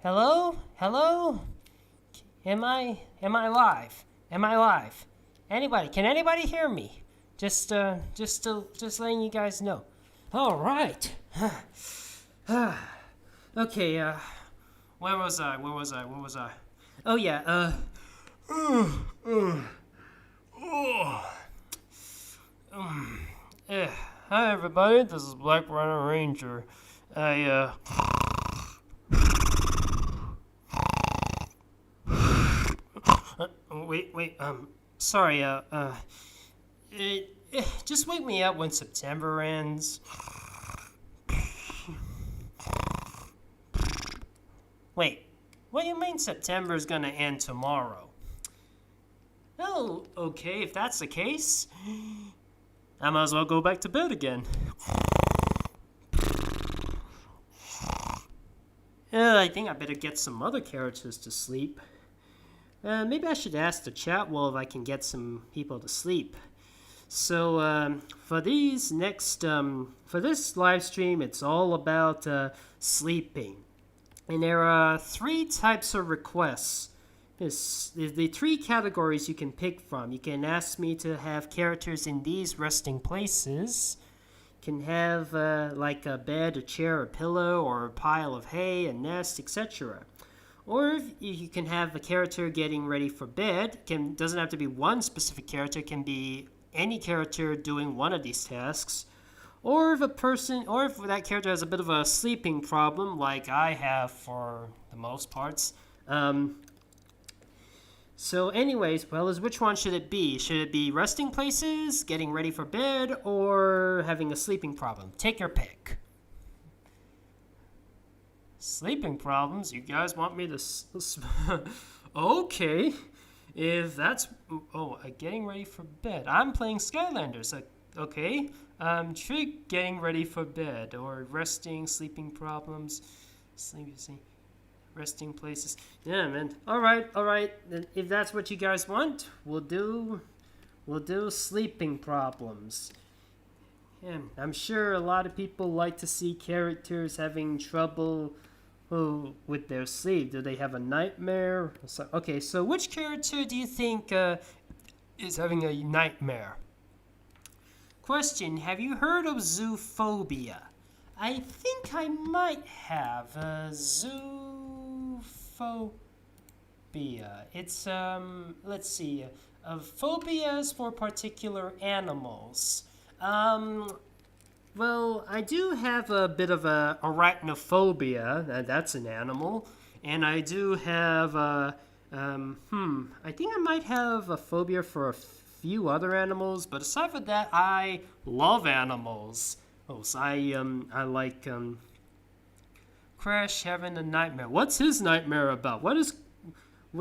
Hello? Hello? Am I live? Am I live? Anybody? Can anybody hear me? Just letting you guys know. All right. Okay, where was I? Oh yeah, hi everybody, this is Black Rhino Ranger. I, wait, sorry, just wake me up when September ends. Wait, what do you mean September's gonna end tomorrow? Oh, okay, if that's the case, I might as well go back to bed again. I think I better get some other characters to sleep. Maybe I should ask the chat wall if I can get some people to sleep. So for this live stream, it's all about sleeping. And there are three types of requests. There's the three categories you can pick from. You can ask me to have characters in these resting places. You can have like a bed, a chair, a pillow, or a pile of hay, a nest, etc. Or you can have a character getting ready for bed. Doesn't have to be one specific character. It can be any character doing one of these tasks. Or if that character has a bit of a sleeping problem, like I have for the most parts. So anyways, well, which one should it be? Should it be resting places, getting ready for bed, or having a sleeping problem? Take your pick. Sleeping problems? You guys want me to... Okay. If that's... getting ready for bed. I'm playing Skylanders. Okay. Trig getting ready for bed, or resting, sleeping problems, resting places. Yeah, man. All right. Then if that's what you guys want, we'll do sleeping problems. Yeah, I'm sure a lot of people like to see characters having trouble with their sleep. Do they have a nightmare? So which character do you think is having a nightmare? Question, have you heard of zoophobia? I think I might have zoophobia. It's, let's see, phobias for particular animals. Well, I do have a bit of a arachnophobia, that's an animal, and I do have I think I might have a phobia for a few other animals, but aside from that, I love animals. So I like Crash having a nightmare. What's his nightmare about?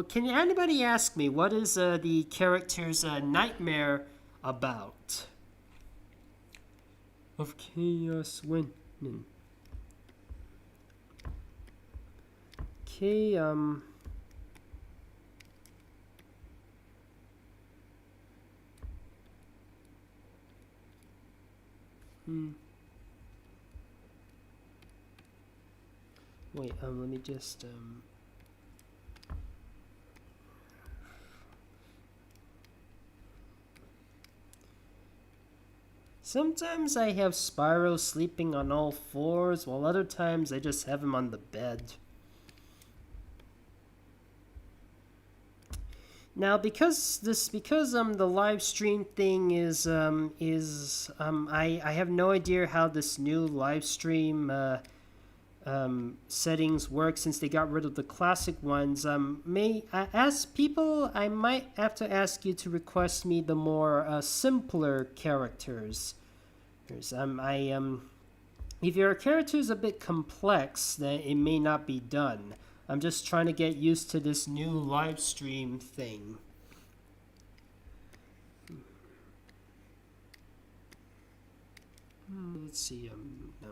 Can anybody ask me what is the character's nightmare about? Of chaos winning. Okay, Wait, let me just, Sometimes I have Spyros sleeping on all fours, while other times I just have him on the bed. Now, because the live stream thing is I have no idea how this new live stream settings work since they got rid of the classic ones. May I ask people? I might have to ask you to request me the more simpler characters. If your character is a bit complex, then it may not be done. I'm just trying to get used to this new live stream thing. Let's see. No.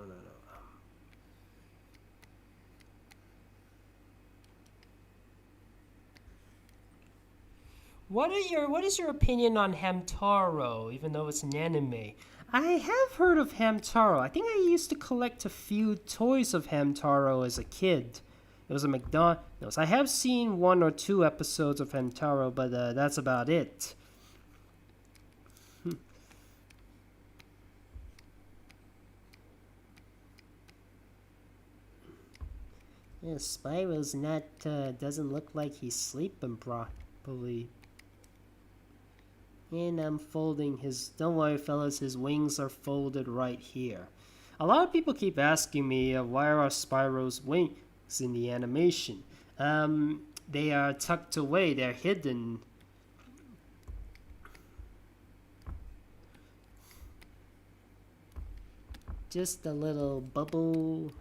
What is your opinion on Hamtaro, even though it's an anime? I have heard of Hamtaro. I think I used to collect a few toys of Hamtaro as a kid. It was a McDonald's. I have seen 1 or 2 episodes of Hentaro, but that's about it. Yeah, Spyros doesn't look like he's sleeping properly. And I'm folding his... Don't worry, fellas, his wings are folded right here. A lot of people keep asking me, why are Spyro's wings in the animation? They are tucked away. They're hidden. Just a little bubble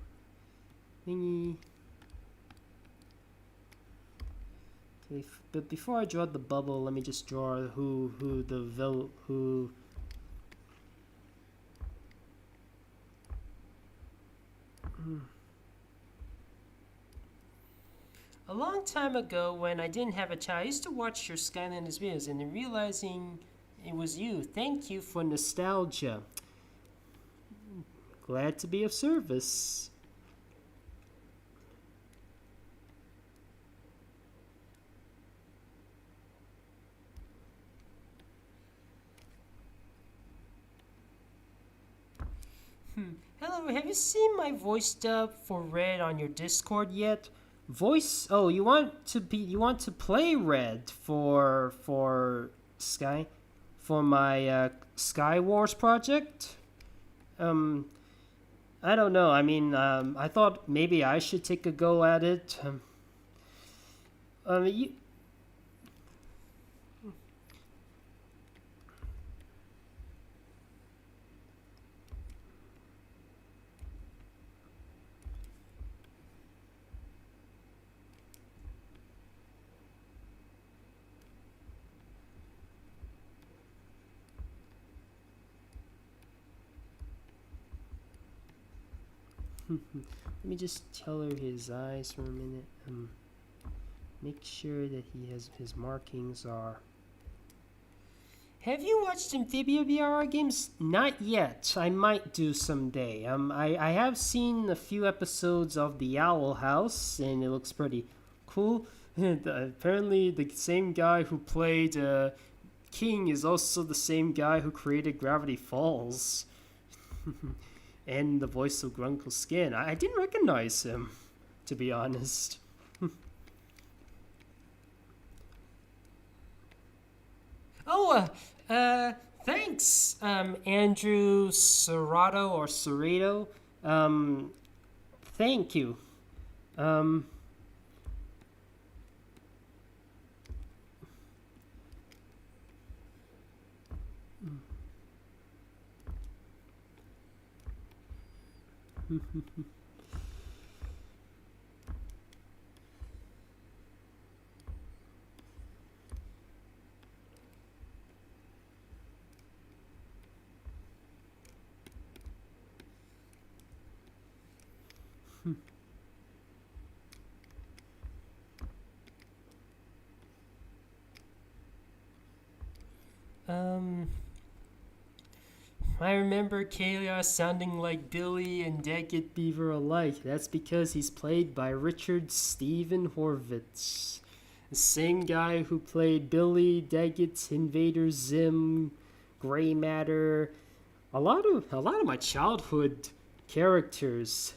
thingy. But before I draw the bubble, let me just draw who. A long time ago, when I didn't have a child, I used to watch your Skylanders videos, and then realizing it was you. Thank you for nostalgia. Glad to be of service. Hello, have you seen my voice dub for Red on your Discord yet? Voice? Oh, you want to play Red for my Sky Wars project? I don't know. I mean, I thought maybe I should take a go at it. You. Let me just color his eyes for a minute. Make sure that his markings are. Have you watched Amphibia VR games? Not yet. I might do someday. I have seen a few episodes of The Owl House, and it looks pretty cool. Apparently, the same guy who played King is also the same guy who created Gravity Falls. And the voice of Grunkle Skin. I didn't recognize him, to be honest. Thanks, Andrew Serrato or Serrato. Thank you. I remember Chaos sounding like Billy and Daggett Beaver alike. That's because he's played by Richard Steven Horvitz. The same guy who played Billy, Daggett, Invader Zim, Gray Matter. A lot of my childhood characters.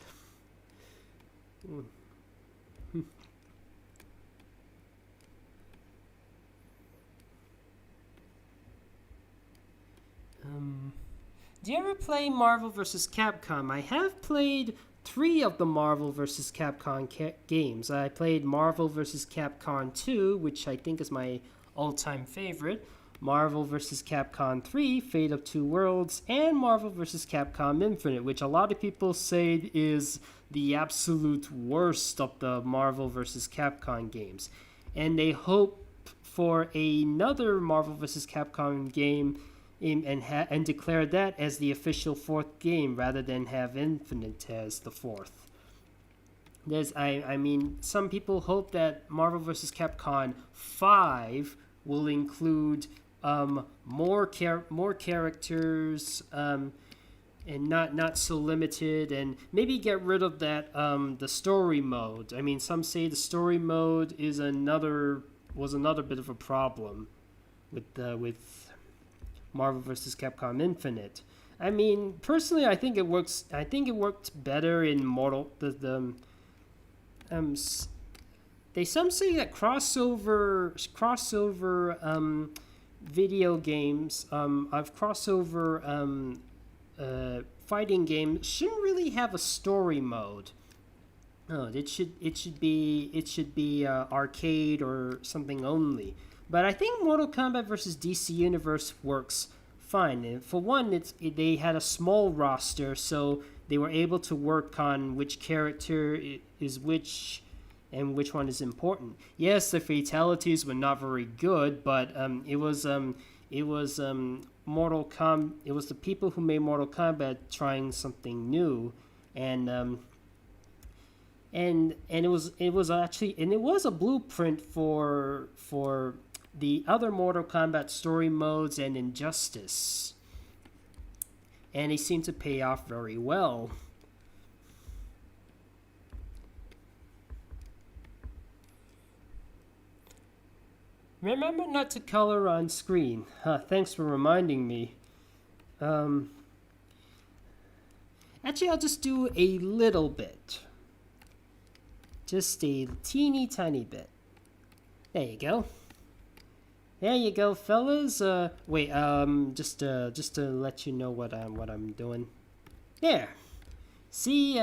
Do you ever play Marvel vs. Capcom? I have played 3 of the Marvel vs. Capcom games. I played Marvel vs. Capcom 2, which I think is my all-time favorite, Marvel vs. Capcom 3, Fate of Two Worlds, and Marvel vs. Capcom Infinite, which a lot of people say is the absolute worst of the Marvel vs. Capcom games. And they hope for another Marvel vs. Capcom game and declare that as the official 4th game rather than have Infinite as the 4th. I mean, some people hope that Marvel vs. Capcom 5 will include more characters, and not so limited, and maybe get rid of that the story mode. I mean, some say the story mode is another bit of a problem with Marvel vs. Capcom Infinite. I mean, personally, I think it works. I think it worked better in Mortal um they some say that crossover video games of crossover fighting games shouldn't really have a story mode. Oh, it should be arcade or something only. But I think Mortal Kombat versus DC Universe works fine. And for one, they had a small roster, so they were able to work on which character is which and which one is important. Yes, the fatalities were not very good, but it was It was the people who made Mortal Kombat trying something new, and it was a blueprint for the other Mortal Kombat story modes and Injustice, and they seem to pay off very well. Remember not to color on screen. Thanks for reminding me. Um, Actually, I'll just do a little bit. Just a teeny tiny bit. There you go. There you go, fellas. Wait. Just to let you know what I'm doing. There. See,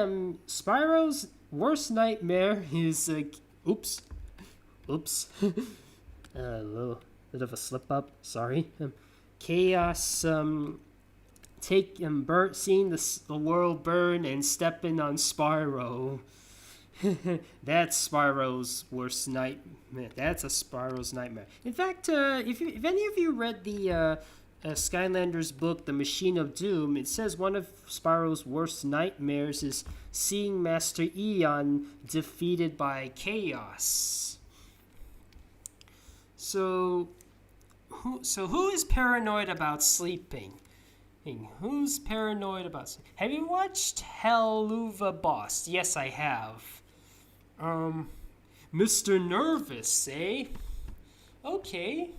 Spyro's worst nightmare is oops. A little bit of a slip up. Sorry. Chaos. Seeing the world burn and stepping on Spyro. That's Spyro's worst nightmare. That's a Spyro's nightmare. In fact, if any of you read the Skylanders book, The Machine of Doom, it says one of Spyro's worst nightmares is seeing Master Eon defeated by Chaos. So who is paranoid about sleeping? Who's paranoid about sleeping? Have you watched Helluva Boss? Yes, I have. Mr. Nervous, eh? Okay.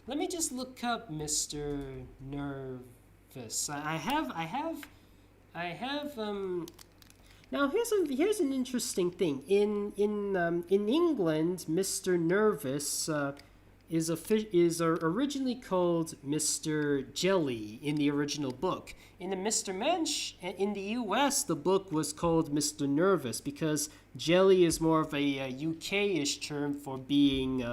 Let me just look up Mr. Nervous. I have. Now here's an interesting thing. In England, Mr. Nervous is originally called Mr. Jelly in the original book. In in the U.S., the book was called Mr. Nervous because Jelly is more of a UK-ish term for being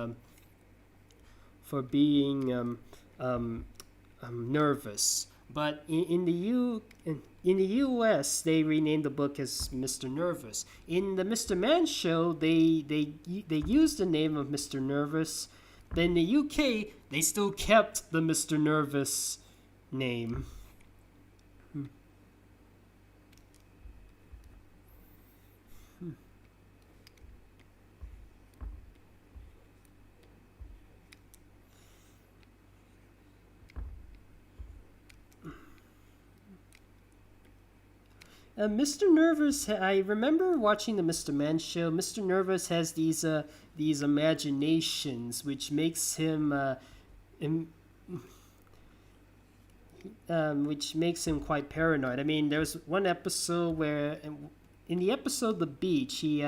nervous. But in the U.S., they renamed the book as Mr. Nervous. In the Mr. Man show, they used the name of Mr. Nervous. Then in the UK, they still kept the Mr. Nervous name. Mr. Nervous, I remember watching the Mr. Man show. Mr. Nervous has these imaginations, which makes him quite paranoid. I mean, there's one episode where, in the episode The Beach, he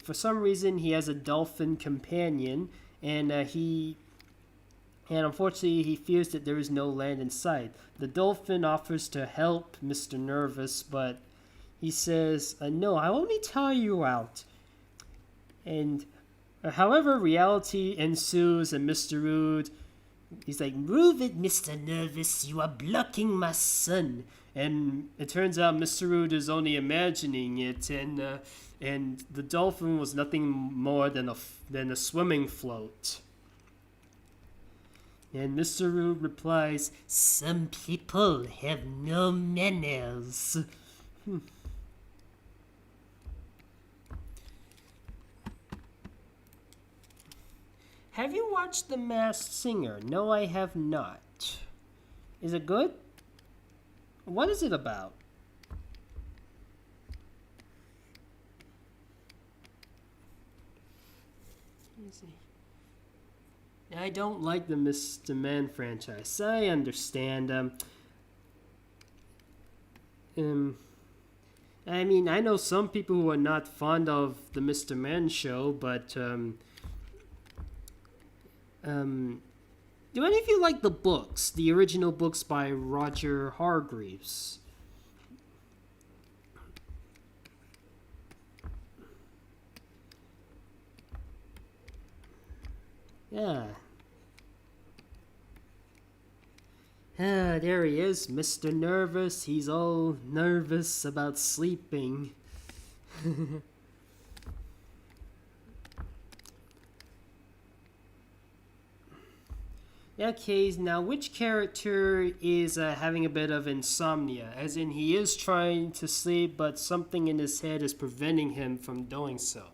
for some reason he has a dolphin companion, and unfortunately he fears that there is no land in sight. The dolphin offers to help Mr. Nervous, but he says, no, I'll only tire you out. And however, reality ensues, and Mr. Rude, he's like, move it, Mr. Nervous, you are blocking my sun. And it turns out Mr. Rude is only imagining it, and the dolphin was nothing more than a swimming float. And Mr. Rude replies, some people have no manners. Have you watched The Masked Singer? No, I have not. Is it good? What is it about? I don't like the Mr. Man franchise. I understand. I mean, I know some people who are not fond of the Mr. Man show, but do any of you like the books, the original books by Roger Hargreaves? Yeah. Ah, there he is, Mr. Nervous. He's all nervous about sleeping. Okay, now which character is having a bit of insomnia? As in, he is trying to sleep, but something in his head is preventing him from doing so.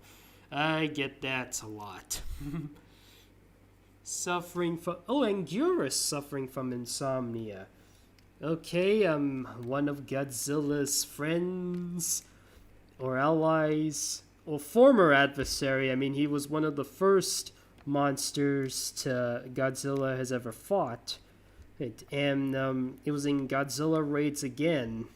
I get that a lot. Suffering from... Oh, Anguirus suffering from insomnia. Okay, one of Godzilla's friends or allies or former adversary. I mean, he was one of the first monsters Godzilla has ever fought. And it was in Godzilla Raids Again.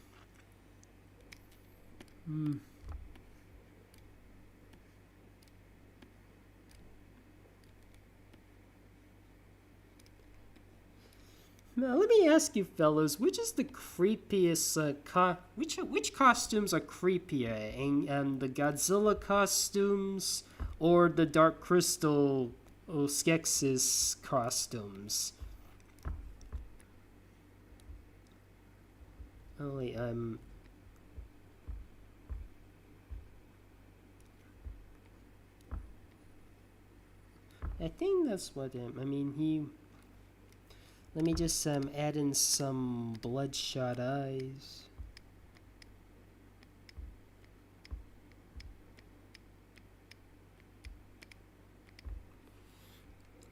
Now, let me ask you fellas, which is the creepiest, which costumes are creepier? The Godzilla costumes or the Dark Crystal Skeksis costumes? Oh wait, I think that's what, I mean, let me just add in some bloodshot eyes.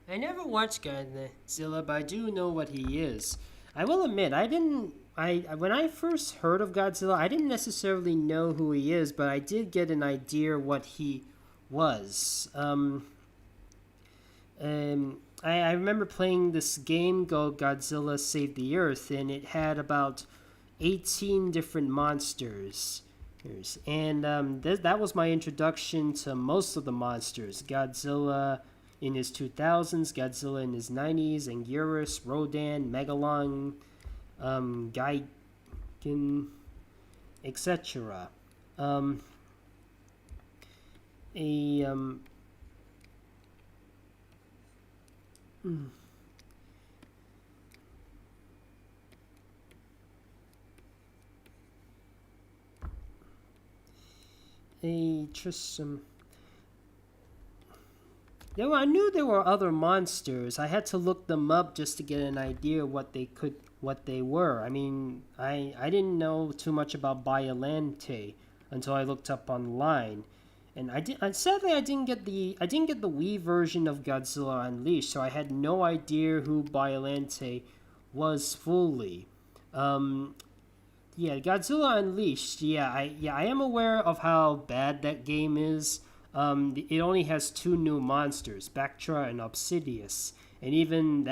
I never watched Godzilla, but I do know what he is. I will admit, when I first heard of Godzilla, I didn't necessarily know who he is, but I did get an idea what he was. I remember playing this game called Godzilla Save the Earth, and it had about 18 different monsters. And that was my introduction to most of the monsters. Godzilla in his 2000s, Godzilla in his 90s, Anguirus, Rodan, Megalon, Gigan, etc. I knew there were other monsters. I had to look them up just to get an idea what they were. I mean, I didn't know too much about Biolante until I looked up online. And sadly I didn't get the Wii version of Godzilla Unleashed, so I had no idea who Biolante was fully. Yeah, Godzilla Unleashed. I am aware of how bad that game is. It only has 2 new monsters, Bactra and Obsidius, and even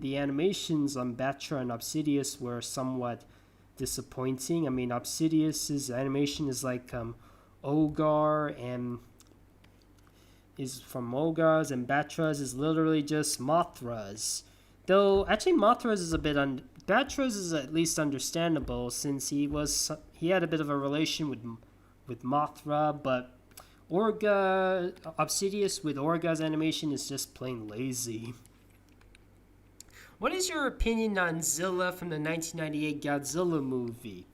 the animations on Bactra and Obsidius were somewhat disappointing. I mean, Obsidius's animation is like Ogar and is from Ogar's, and Batra's is literally just Mothra's. Though actually Mothra's is a bit Batra's is at least understandable since he had a bit of a relation with Mothra, but Obsidius with Orga's animation is just plain lazy. What is your opinion on Zilla from the 1998 Godzilla movie?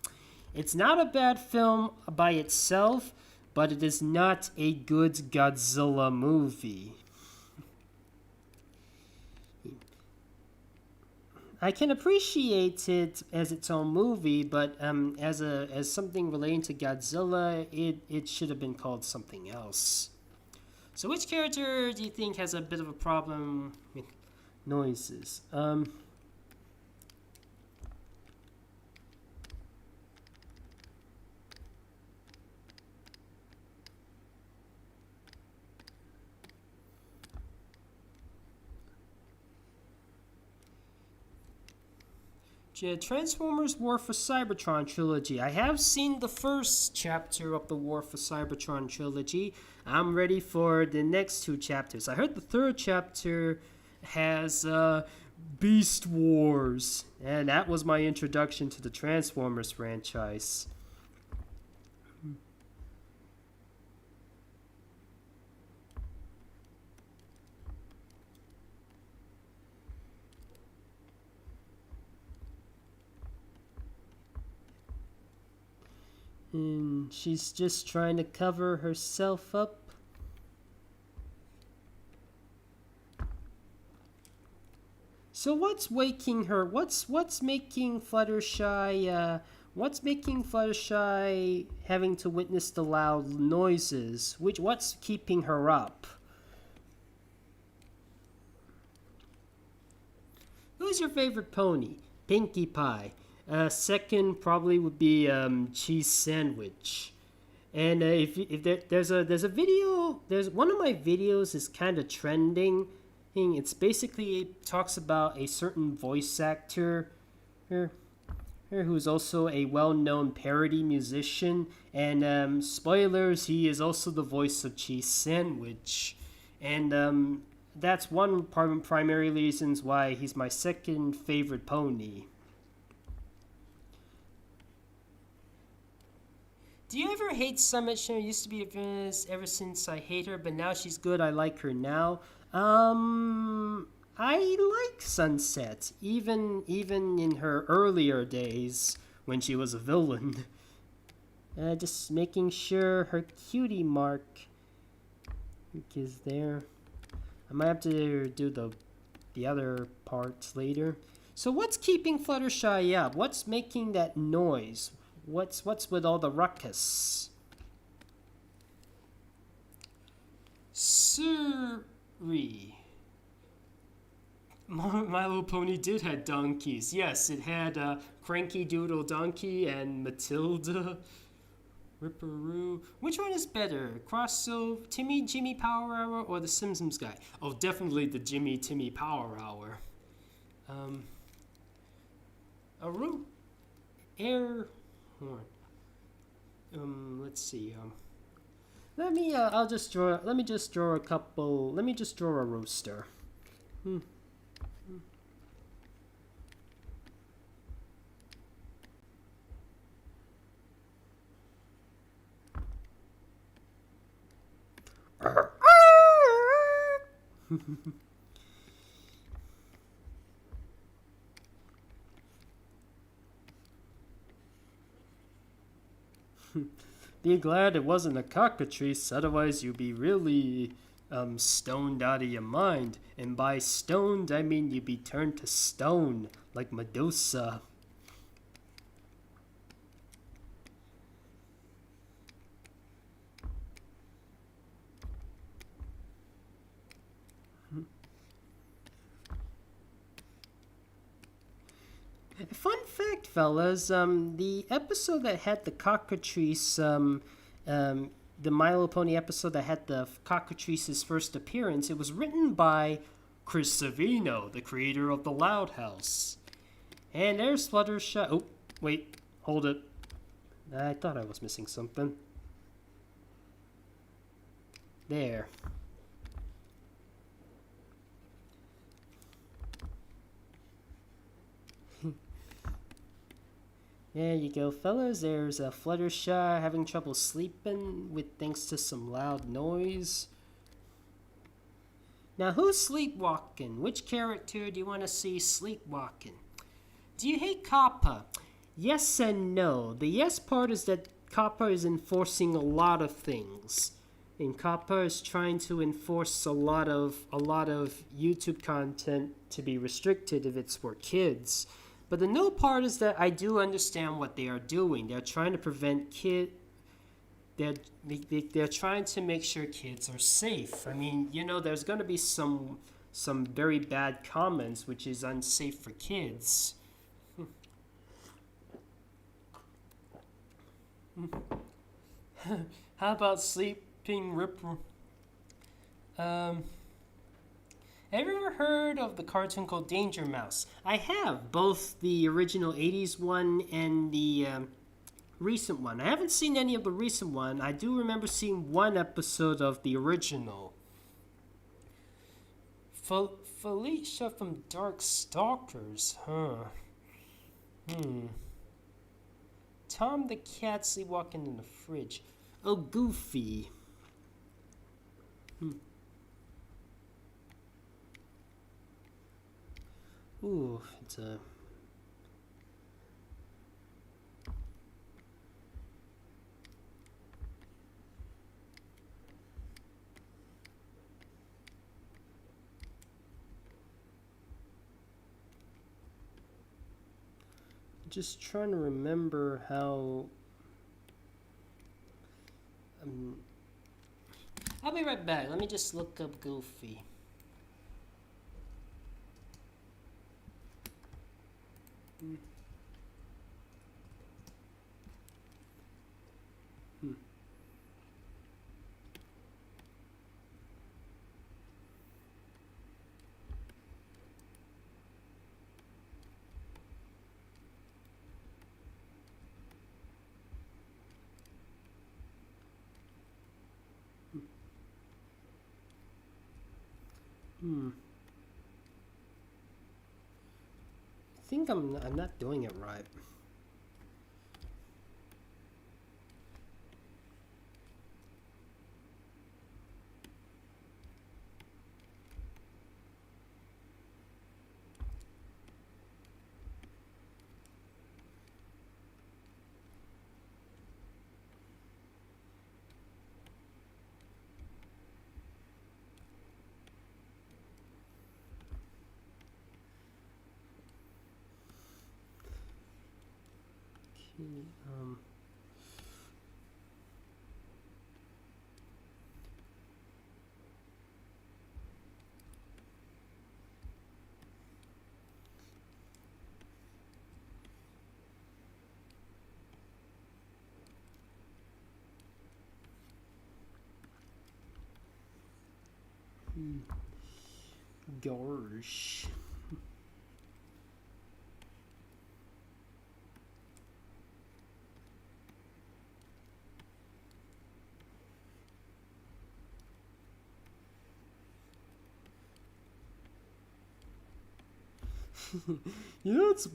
It's not a bad film by itself, but it is not a good Godzilla movie. I can appreciate it as its own movie, but as something relating to Godzilla, it should have been called something else. So which character do you think has a bit of a problem with noises? Transformers War for Cybertron trilogy. I have seen the first chapter of the War for Cybertron trilogy. I'm ready for the next two chapters. I heard the third chapter has Beast Wars, and that was my introduction to the Transformers franchise. And she's just trying to cover herself up. So what's waking her? What's making Fluttershy? What's making Fluttershy having to witness the loud noises? What's keeping her up? Who's your favorite pony? Pinkie Pie. Second probably would be cheese sandwich. And there's a video, there's one of my videos is kind of trending. It's basically, it talks about a certain voice actor who's also a well-known parody musician. And spoilers, he is also the voice of Cheese Sandwich. And that's one primary reasons why he's my second favorite pony. Do you ever hate Summit? She used to be a villainess ever since I hate her, but now she's good. I like her now. I like Sunset, even in her earlier days when she was a villain. Just making sure her cutie mark is there. I might have to do the other parts later. So what's keeping Fluttershy up? What's making that noise? What's with all the ruckus? Siri. My Little Pony did have donkeys. Yes, it had Cranky Doodle Donkey and Matilda. Ripperoo. Which one is better? Crossover, Timmy Jimmy Power Hour, or the Simpsons guy? Oh, definitely the Jimmy Timmy Power Hour. Air horn. Let's see. Let me just draw a couple. Let me just draw a rooster. Be glad it wasn't a cockatrice, otherwise you'd be really stoned out of your mind. And by stoned, I mean you'd be turned to stone, like Medusa. Fun fact, fellas, the episode that had the cockatrice, the My Little Pony episode that had the cockatrice's first appearance, it was written by Chris Savino, the creator of The Loud House. And there's Fluttershy. Oh, wait, hold it. I thought I was missing something. There. There you go, fellas. There's a Fluttershy having trouble sleeping with thanks to some loud noise. Now, who's sleepwalking? Which character do you want to see sleepwalking? Do you hate Kappa? Yes and no. The yes part is that Kappa is enforcing a lot of things. And Kappa is trying to enforce a lot of YouTube content to be restricted if it's for kids. But the no part is that I do understand what they are doing. They're trying to prevent they're trying to make sure kids are safe. I mean, you know, there's going to be some very bad comments which is unsafe for kids. How about sleeping ripper? Have you ever heard of the cartoon called Danger Mouse? I have, both the original 80s one and the recent one. I haven't seen any of the recent one. I do remember seeing one episode of the original. Felicia from Dark Stalkers, huh? Tom the cat sleepwalking in the fridge. Oh, Goofy. Ooh, it's a... Just trying to remember how... I'll be right back. Let me just look up Goofy. I think I'm not doing it right. Gosh.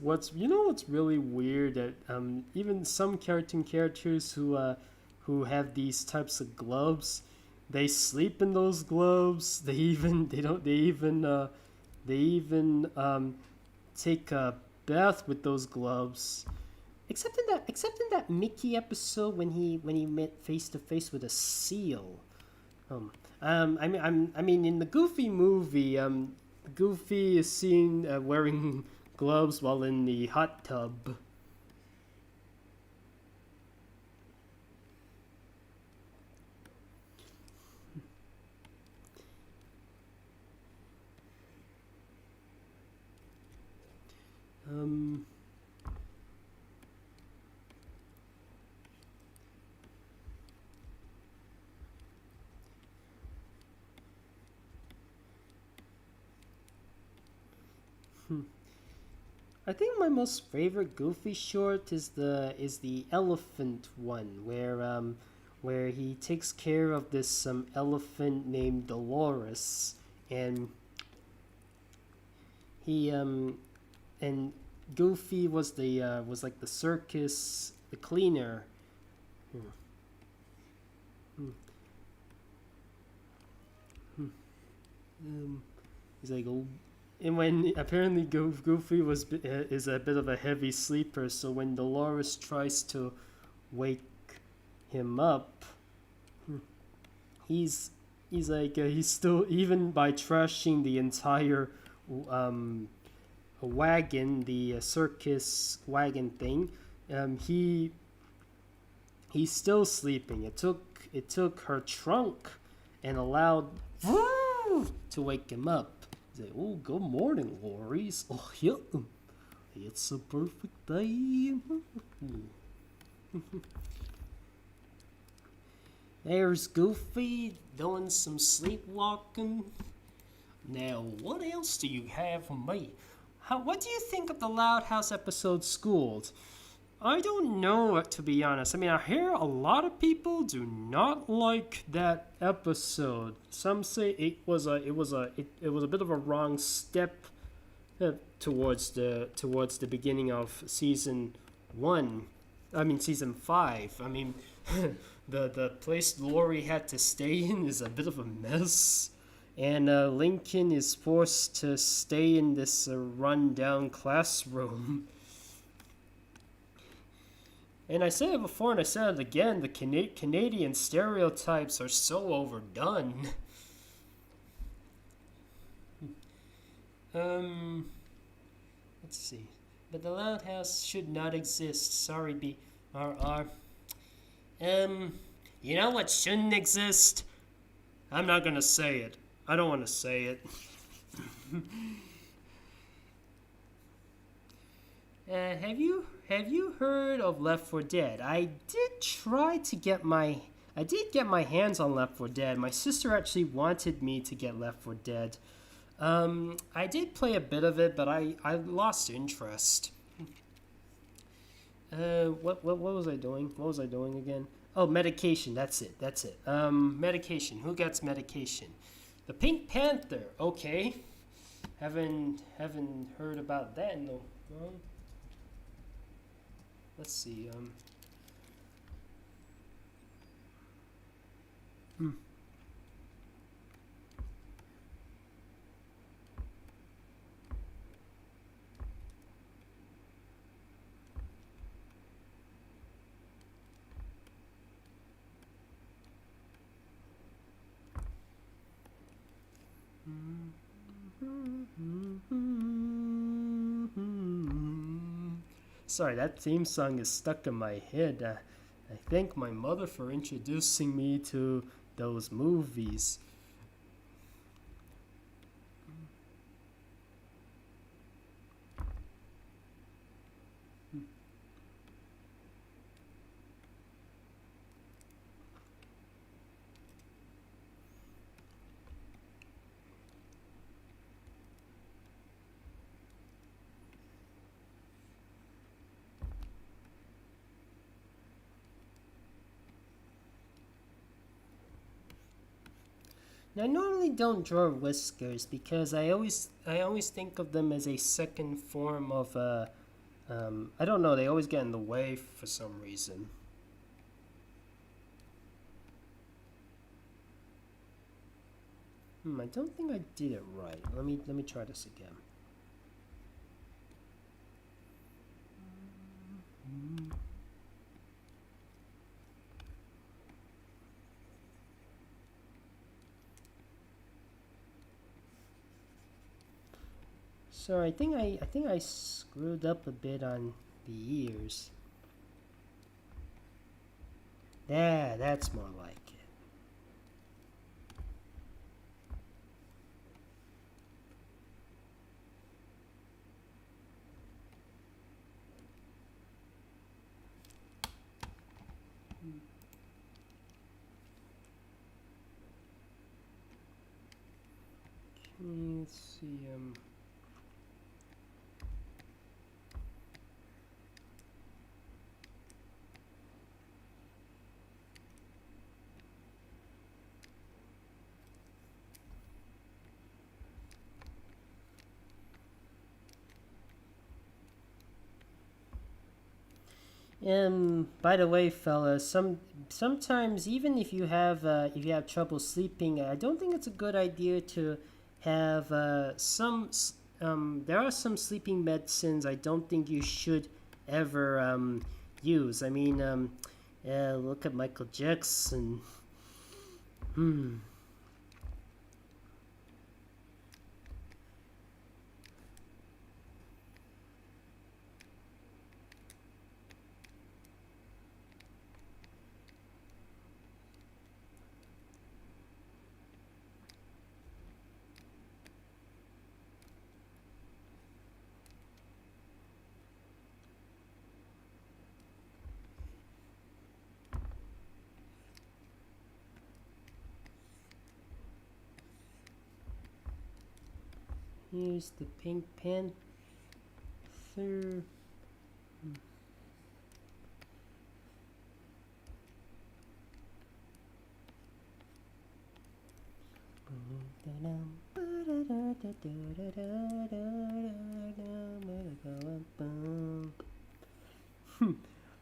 what's really weird that even some cartoon characters who have these types of gloves, they sleep in those gloves. They even take a bath with those gloves. Except in that Mickey episode when he met face to face with a seal. I mean, in the Goofy movie, Goofy is seen wearing gloves while in the hot tub. I think my most favorite Goofy short is the elephant one, where he takes care of this elephant named Dolores, and he and Goofy was like the circus, the cleaner. He's like, oh, and when apparently Goofy is a bit of a heavy sleeper, so when Dolores tries to wake him up, he's he's still, even by trashing the entire wagon, the circus wagon thing, he's still sleeping. It took her trunk and allowed to wake him up. He's like, oh, good morning, Loris. Oh, yeah, it's a perfect day. There's Goofy doing some sleepwalking. Now, what else do you have for me? What do you think of the Loud House episode Schooled? I don't know, to be honest. I mean, I hear a lot of people do not like that episode. Some say it was a bit of a wrong step towards the beginning of season 1. I mean season 5. I mean, the place Lori had to stay in is a bit of a mess. And Lincoln is forced to stay in this rundown classroom. And I said it before and I said it again, the Canadian stereotypes are so overdone. Let's see. But the Loud House should not exist. Sorry, BRR. You know what shouldn't exist? I'm not gonna say it. I don't want to say it. Have you heard of Left 4 Dead? I did get my hands on Left 4 Dead. My sister actually wanted me to get Left 4 Dead. I did play a bit of it, but I lost interest. What was I doing? What was I doing again? Oh, medication. That's it. Medication. Who gets medication? The Pink Panther. Okay. Haven't heard about that in the let's see. Sorry, that theme song is stuck in my head. I thank my mother for introducing me to those movies. Now, I normally don't draw whiskers because I always think of them as a second form of I don't know, they always get in the way for some reason. I don't think I did it right. Let me try this again. So I think I screwed up a bit on the ears. Yeah, that's more like it. Let's see. By the way, fellas, sometimes even if you have trouble sleeping, I don't think it's a good idea to have some. There are some sleeping medicines I don't think you should ever use. I mean, look at Michael Jackson. Here's the Pink Panther.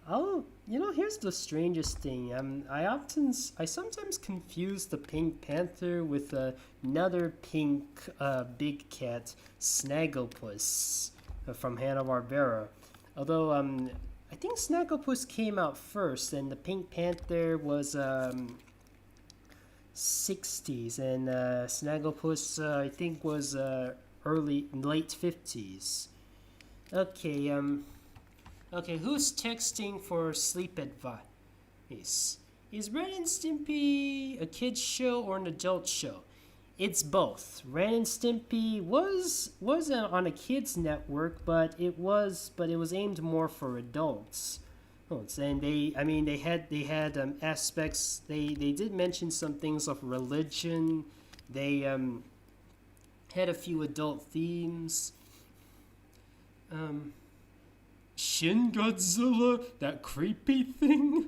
Oh, here's the strangest thing. I sometimes confuse the Pink Panther with another pink big cat, Snagglepuss, from Hanna-Barbera. Although I think Snagglepuss came out first, and the Pink Panther was 60s, and Snagglepuss I think was late 50s. Okay, okay, who's texting for sleep advice? Is Ren and Stimpy a kid's show or an adult show? It's both. Ren and Stimpy was on a kids network, but it was aimed more for adults. And they had aspects. They did mention some things of religion. They had a few adult themes. Shin Godzilla, that creepy thing.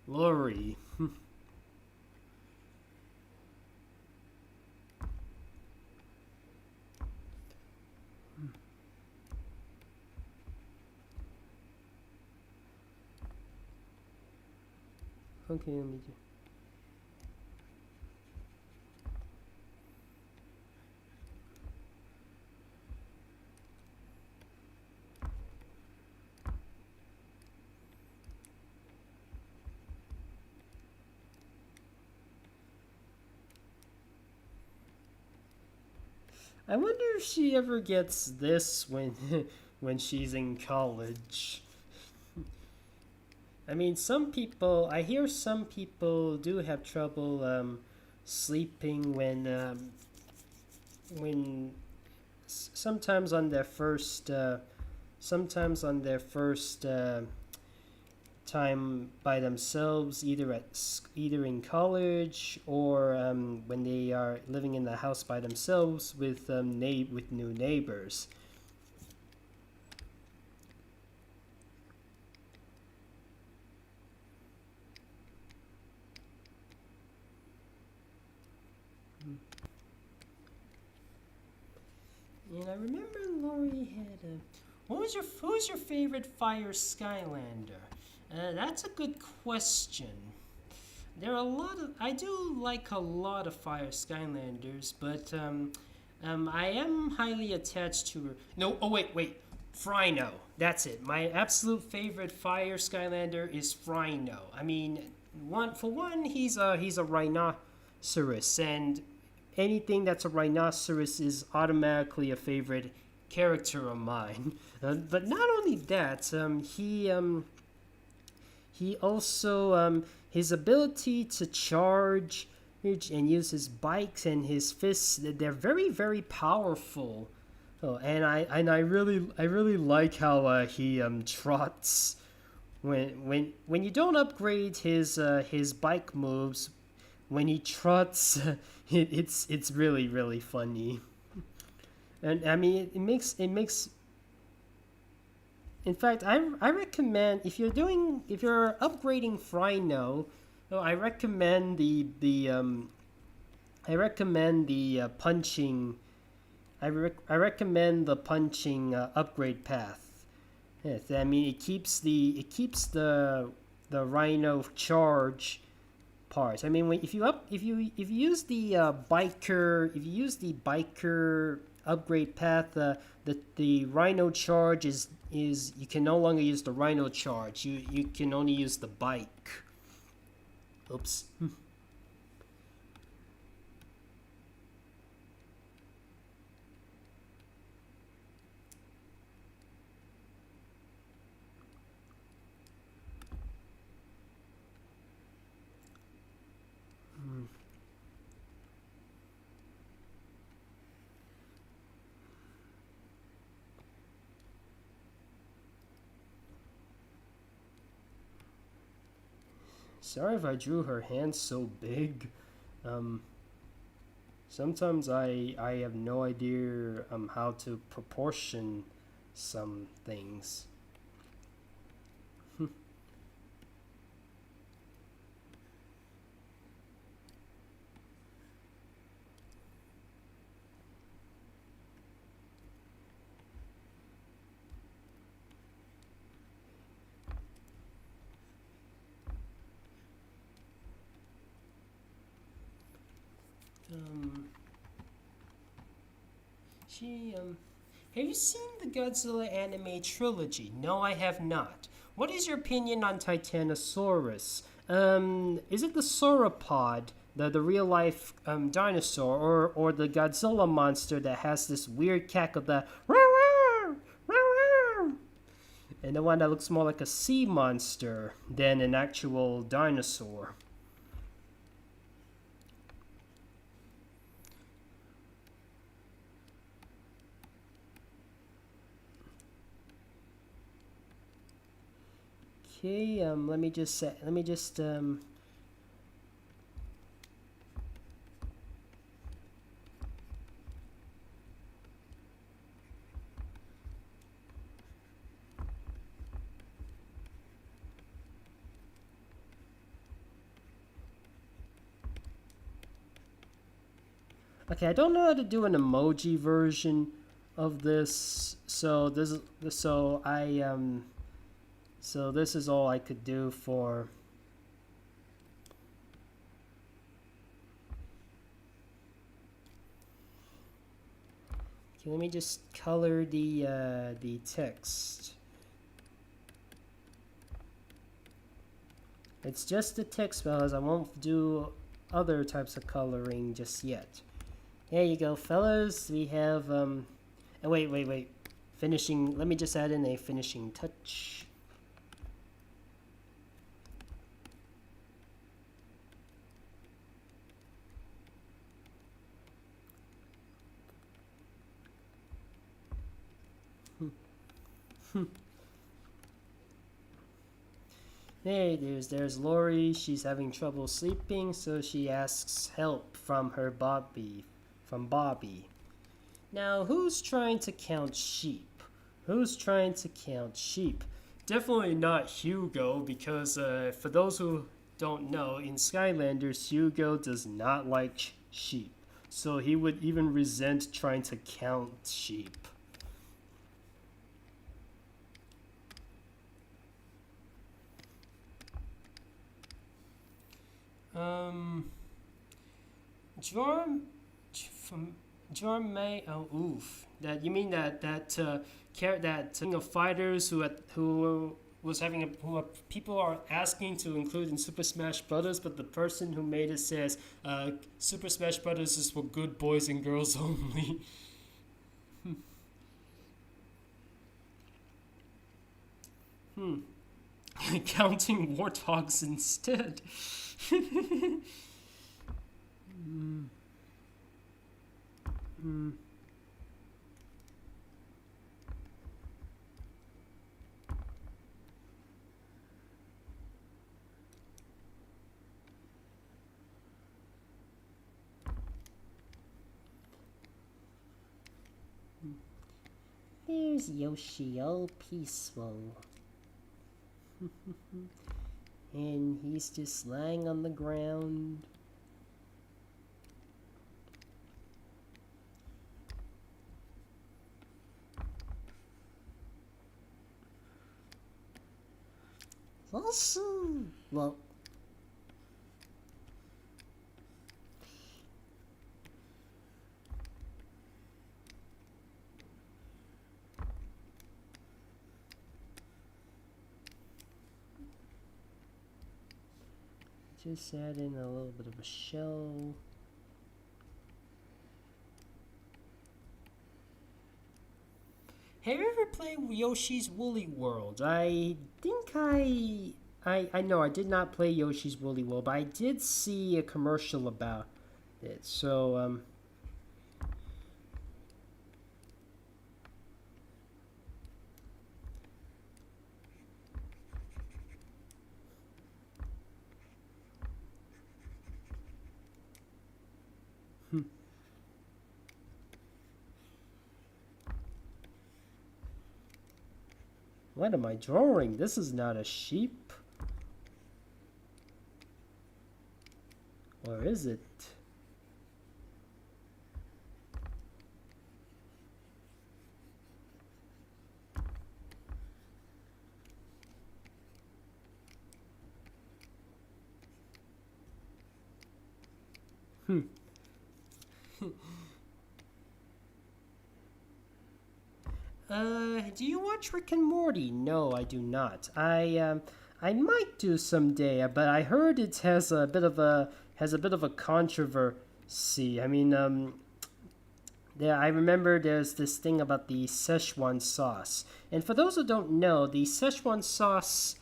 Lori. Okay, let me do. I wonder if she ever gets this when when she's in college. I mean, I hear some people do have trouble sleeping when sometimes on their first time by themselves, either in college or when they are living in the house by themselves with new neighbors. And I remember Lori had a. Who's your favorite Fire Skylander? That's a good question. There are a lot of. I do like a lot of Fire Skylanders, but I am highly attached to her. No, oh wait, Rhino. That's it. My absolute favorite Fire Skylander is Rhino. I mean, he's a rhinoceros, and anything that's a rhinoceros is automatically a favorite character of mine. But not only that, he also his ability to charge and use his bikes and his fists, they're very, very powerful. Oh, and I really like how he trots when you don't upgrade his bike moves. When he trots, it's really, really funny. And I mean, it makes. In fact, I recommend if you're upgrading Rhino, I recommend punching. I recommend the punching upgrade path. Yes, I mean it keeps the Rhino charge parts. I mean, if you use the biker upgrade path, the Rhino charge is you can no longer use the Rhino charge. You can only use the bike. Oops. Sorry if I drew her hands so big. Sometimes I have no idea how to proportion some things. She Have you seen the Godzilla anime trilogy? No, I have not. What is your opinion on Titanosaurus? Is it the sauropod, the real life dinosaur, or the Godzilla monster that has this weird cackle, the and the one that looks more like a sea monster than an actual dinosaur? Okay, let me just okay, I don't know how to do an emoji version of this, so this is all I could do for. Okay, let me just color the text. It's just the text, fellas. I won't do other types of coloring just yet. There you go, fellas. We have oh, wait. Finishing. Let me just add in a finishing touch. There's Lori. She's having trouble sleeping, so she asks help from Bobby. Now, who's trying to count sheep? Who's trying to count sheep? Definitely not Hugo, because for those who don't know, in Skylanders, Hugo does not like sheep. So he would even resent trying to count sheep. May. Oh, oof. That you mean king of fighters who was having who people are asking to include in Super Smash Brothers, but the person who made it says Super Smash Brothers is for good boys and girls only. Counting warthogs instead. There's Yoshi, all peaceful. And he's just lying on the ground. Well, just add in a little bit of a shell. Have you ever played Yoshi's Woolly World? I think I know I did not play Yoshi's Woolly World, but I did see a commercial about it. So What am I drawing? This is not a sheep. Or is it? Hmm. Do you watch Rick and Morty? No, I do not. I might do someday, but I heard it has a bit of a controversy. I mean, yeah, I remember there's this thing about the Szechuan sauce, and for those who don't know, the Szechuan sauce,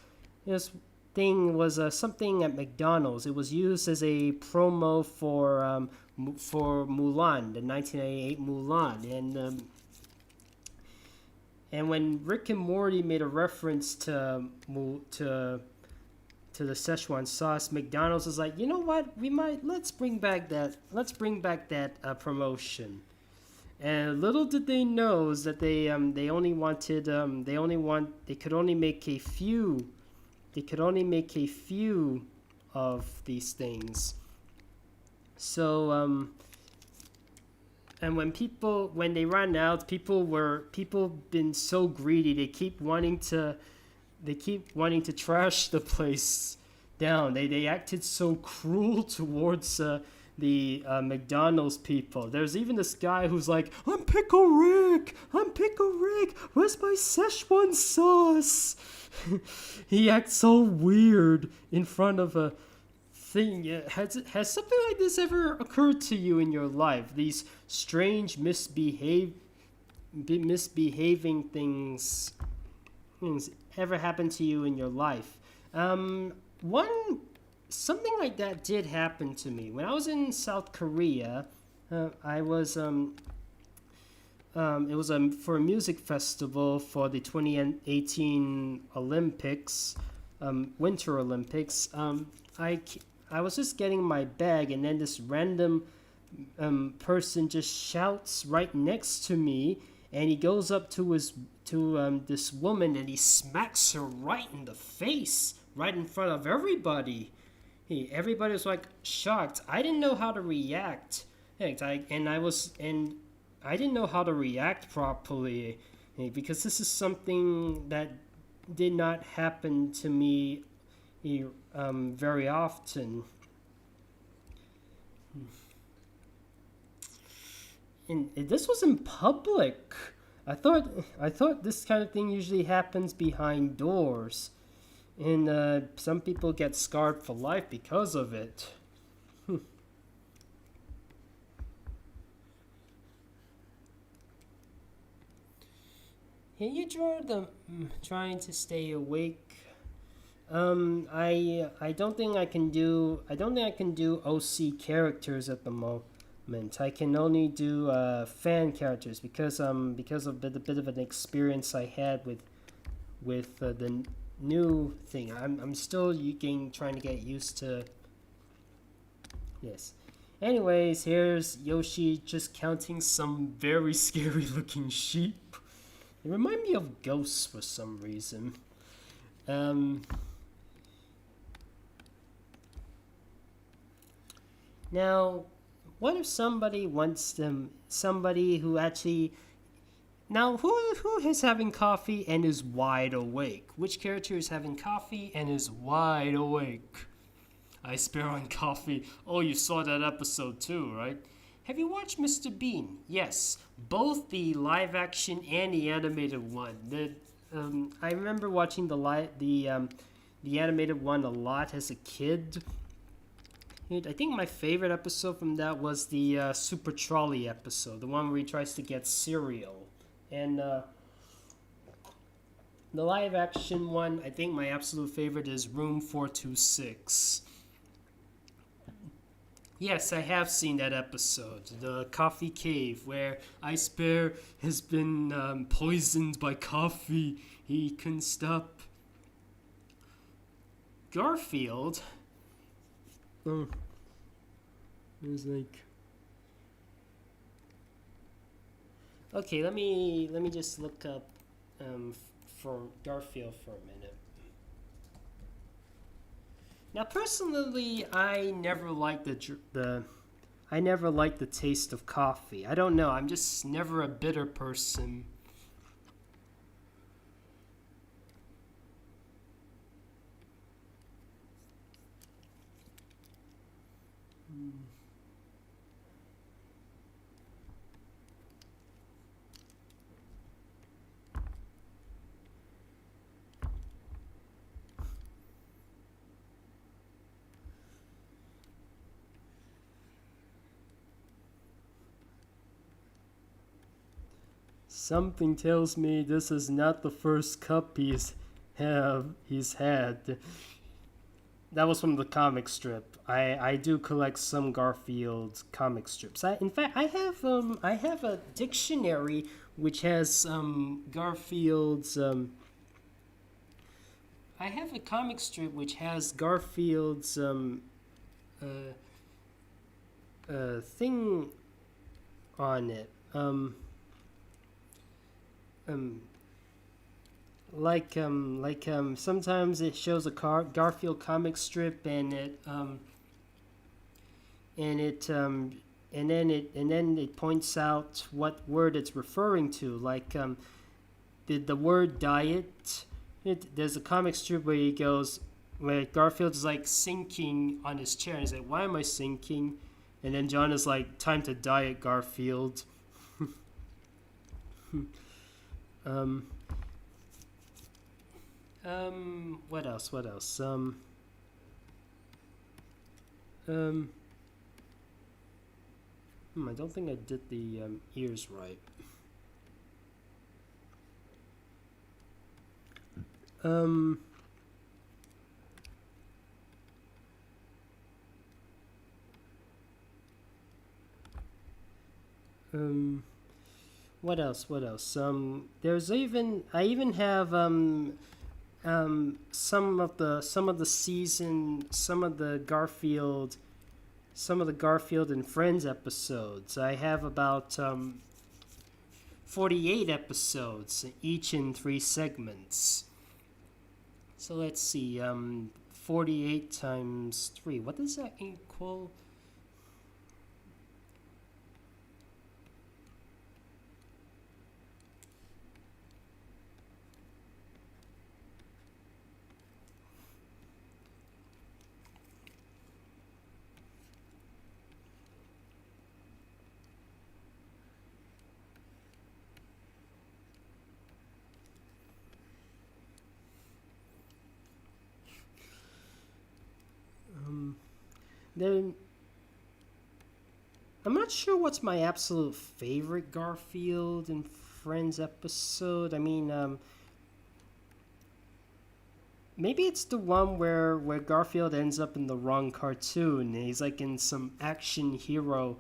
this thing was something at McDonald's. It was used as a promo for Mulan, the 1998 Mulan, and when Rick and Morty made a reference to the Szechuan sauce, McDonald's was like, you know what? Let's bring back that promotion. And little did they know is that they could only make a few of these things. So and when they ran out, people been so greedy, they keep wanting to trash the place down. They acted so cruel towards the McDonald's people. There's even this guy who's like, I'm Pickle Rick, where's my Szechuan sauce? He acts so weird in front of a thing. Has something like this ever occurred to you in your life? These strange misbehaving things ever happened to you in your life? Something like that did happen to me when I was in South Korea. I was it was for a music festival for the 2018 Olympics, Winter Olympics. I was just getting my bag, and then this random person just shouts right next to me, and he goes up to this woman, and he smacks her right in the face, right in front of everybody. Everybody was like shocked. I didn't know how to react. I didn't know how to react properly, because this is something that did not happen to me very often. And this was in public. I thought this kind of thing usually happens behind doors, and some people get scarred for life because of it. Can you draw them trying to stay awake? I don't think I can do OC characters at the moment. I can only do fan characters because of the bit of an experience I had with the new thing. I'm still trying to get used to this. Anyways, here's Yoshi just counting some very scary looking sheep. They remind me of ghosts for some reason. Now, what if somebody wants somebody who actually... Now, who is having coffee and is wide awake? Which character is having coffee and is wide awake? I spare on coffee. Oh, you saw that episode too, right? Have you watched Mr. Bean? Yes, both the live action and the animated one. I remember watching the animated one a lot as a kid. I think my favorite episode from that was the Super Trolley episode, the one where he tries to get cereal. And the live action one, I think my absolute favorite is Room 426. Yes, I have seen that episode, the coffee cave, where Ice Bear has been poisoned by coffee. He couldn't stop. Garfield? Oh, it was like... Okay, let me just look up Garfield for a minute. Now, personally, I never liked the taste of coffee. I don't know. I'm just never a bitter person. Something tells me this is not the first cup he's had. That was from the comic strip. I do collect some Garfield comic strips. In fact, I have a dictionary which has Garfield's. I have a comic strip which has Garfield's thing on it. Sometimes it shows a Garfield comic strip and then it points out what word it's referring to, like the word diet. There's a comic strip where Garfield is like sinking on his chair and he's like, why am I sinking? And then John is like, time to diet, Garfield. What else? I don't think I did the ears right. What else? I even have some of the Garfield and Friends episodes. I have about 48 episodes, each in 3 segments. So let's see, 48 times 3. What does that equal? Then I'm not sure what's my absolute favorite Garfield and Friends episode. I mean, maybe it's the one where Garfield ends up in the wrong cartoon. He's like in some action hero.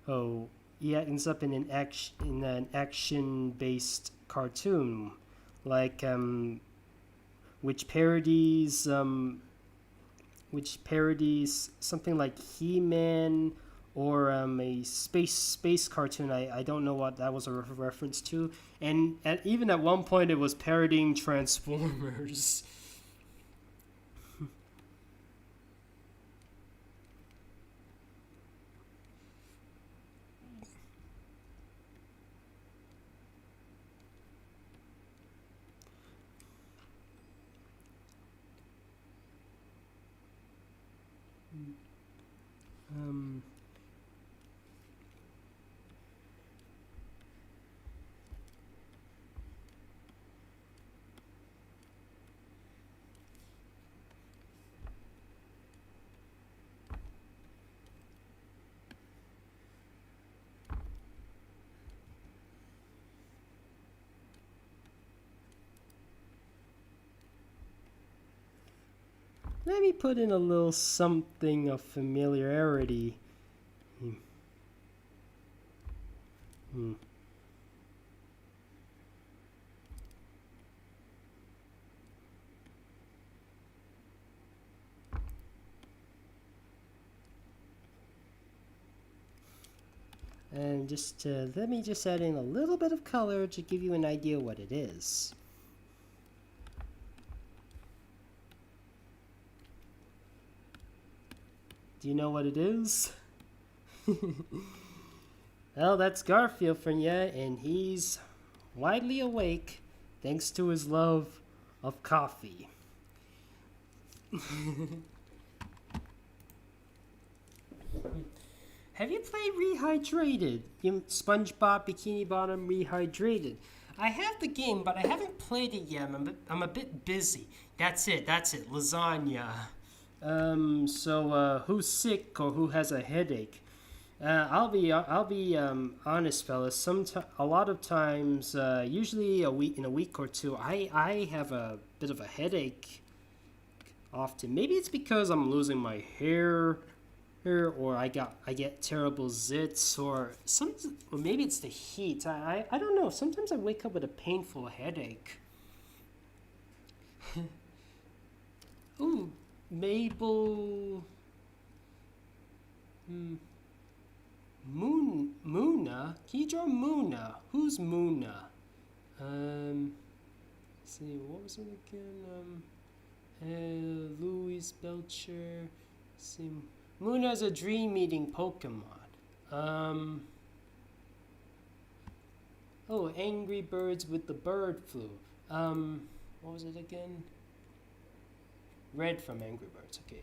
Oh, he ends up in an action based cartoon, like which parodies something like He-Man or a space cartoon. I don't know what that was a reference to. And even at one point it was parodying Transformers. Let me put in a little something of familiarity. And let me just add in a little bit of color to give you an idea what it is. Do you know what it is? Well, that's Garfield for you, and he's widely awake thanks to his love of coffee. Have you played Rehydrated? SpongeBob Bikini Bottom Rehydrated. I have the game, but I haven't played it yet. I'm a bit busy. That's it. Lasagna. So who's sick or who has a headache? I'll be honest, fellas. A lot of times, usually in a week or two, I have a bit of a headache. Often, maybe it's because I'm losing my hair, or I get terrible zits, or maybe it's the heat. I don't know. Sometimes I wake up with a painful headache. Ooh, Mabel. Muna? Can you draw Muna? Who's Muna? Let's see, what was it again? Louis Belcher. Let's see, Muna's a dream-eating Pokemon. Oh, Angry Birds with the bird flu. What was it again? Red from Angry Birds, okay.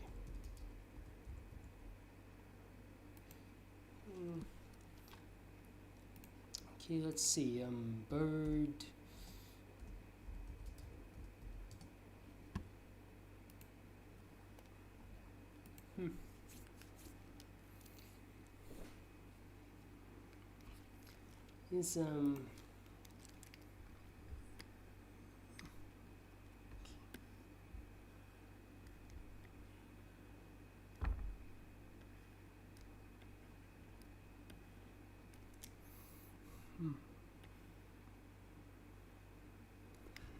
Okay, let's see. Bird. Is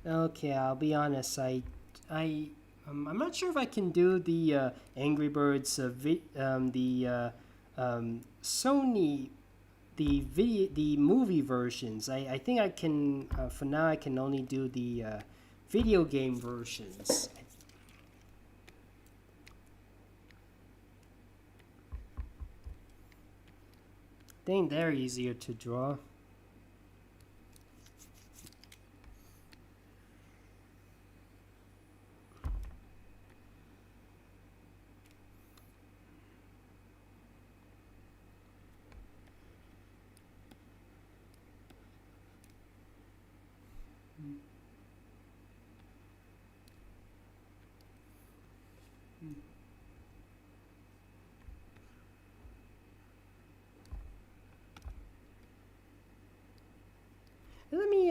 Okay, I'll be honest. I'm not sure if I can do the Angry Birds, Sony, the movie versions. I think I can. For now, I can only do the video game versions. I think they're easier to draw.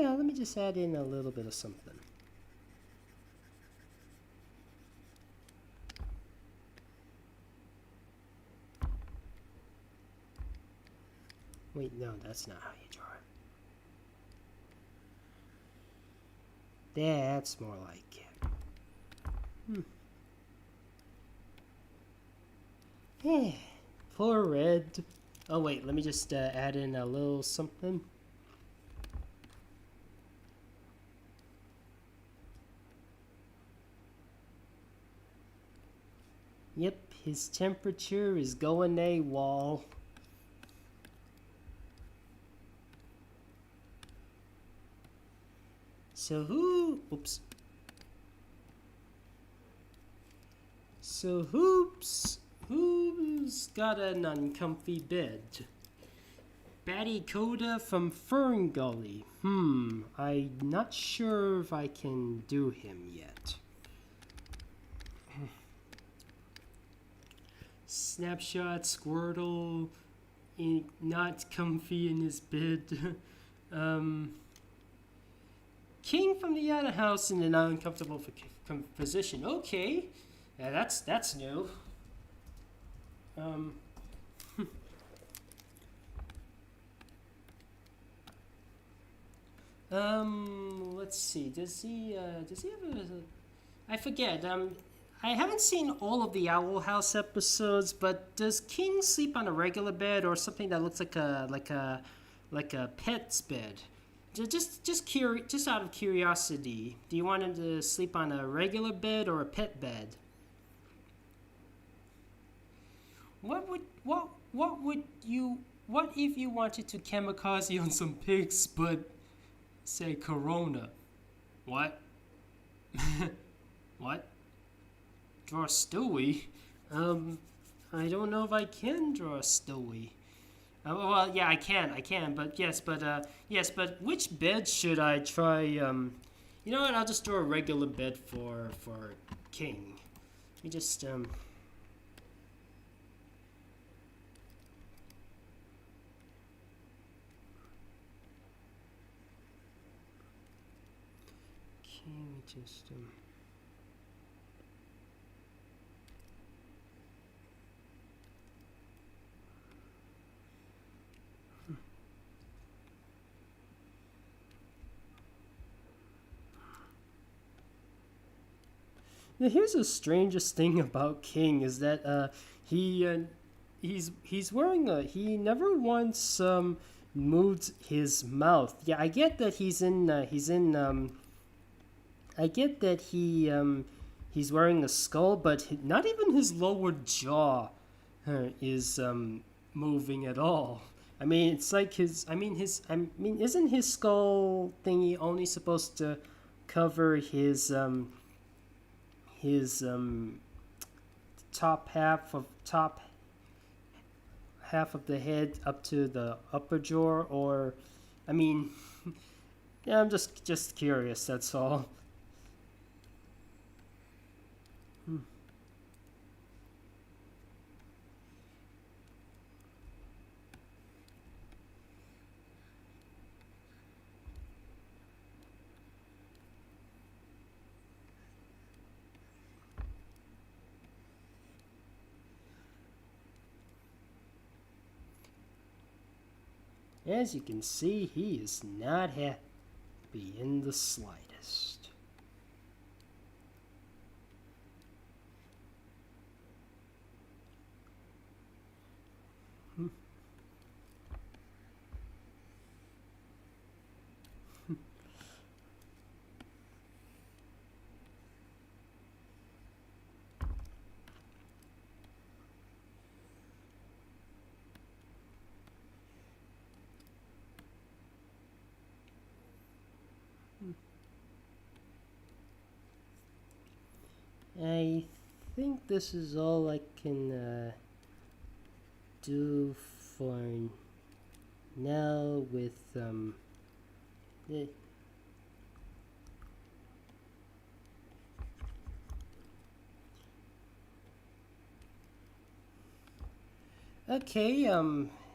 Let me just add in a little bit of something. Wait, no, that's not how you draw it. That's more like it. Yeah, poor red. Oh wait, let me just add in a little something. Yep, his temperature is going AWOL. So who's got an uncomfy bed? Batty Coda from Fern Gully. I'm not sure if I can do him yet. Snapshot Squirtle, not comfy in his bed. King from the other house in an uncomfortable position. Okay, that's new. Let's see. Does he have a? I forget. I haven't seen all of the Owl House episodes, but does King sleep on a regular bed or something that looks like a pet's bed? Just out of curiosity, do you want him to sleep on a regular bed or a pet bed? what if you wanted to kamikaze on some pigs, but say Corona? What? What? Draw a Stewie? I don't know if I can draw a Stewie. Well, yeah, I can, but yes, but which bed should I try? You know what? I'll just draw a regular bed for King. Let me just King, just Now, here's the strangest thing about King is that he's wearing a he never once moved his mouth. Yeah, I get that I get that he's wearing a skull, but not even his lower jaw is moving at all. I mean, it's like isn't his skull thingy only supposed to cover his top half of the head up to the upper jaw, or I mean, yeah, I'm just curious, that's all. As you can see, he is not happy in the slightest. I think this is all I can do for now with the okay,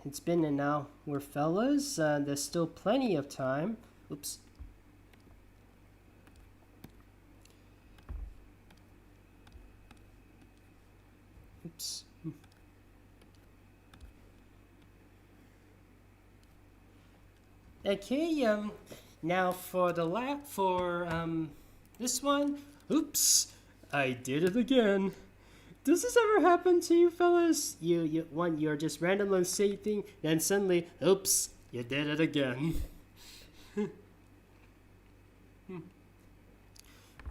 it's been an hour, fellas. There's still plenty of time. Oops. Oops. Okay, now for this one. Oops, I did it again. Does this ever happen to you fellas? You're just randomly saying, then suddenly, oops, you did it again.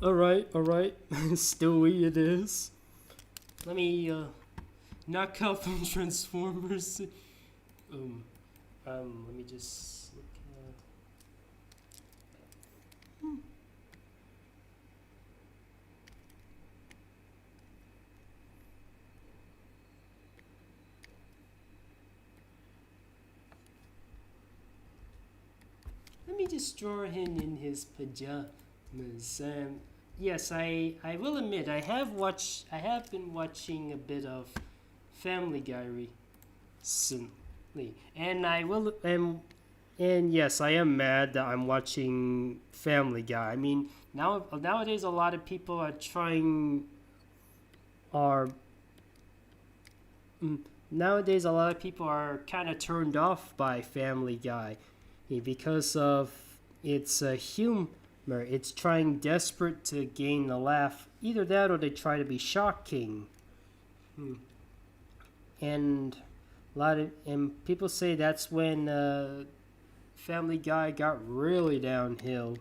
Alright, Stewie it is. Let me knock out them Transformers. Let me just look at. Let me just draw him in his pajamas. Yes, I will admit I have been watching a bit of Family Guy recently, and yes, I am mad that I'm watching Family Guy. I mean, nowadays a lot of people are kind of turned off by Family Guy because of its humor. It's trying desperate to gain a laugh. Either that or they try to be shocking. And people say that's when Family Guy got really downhill.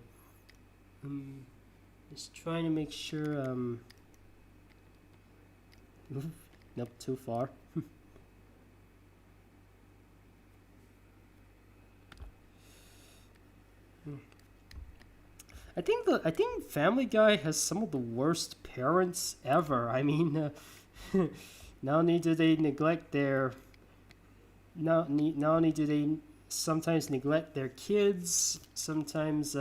Just trying to make sure nope, too far. I think Family Guy has some of the worst parents ever. I mean, not only do they neglect their not only do they sometimes neglect their kids, sometimes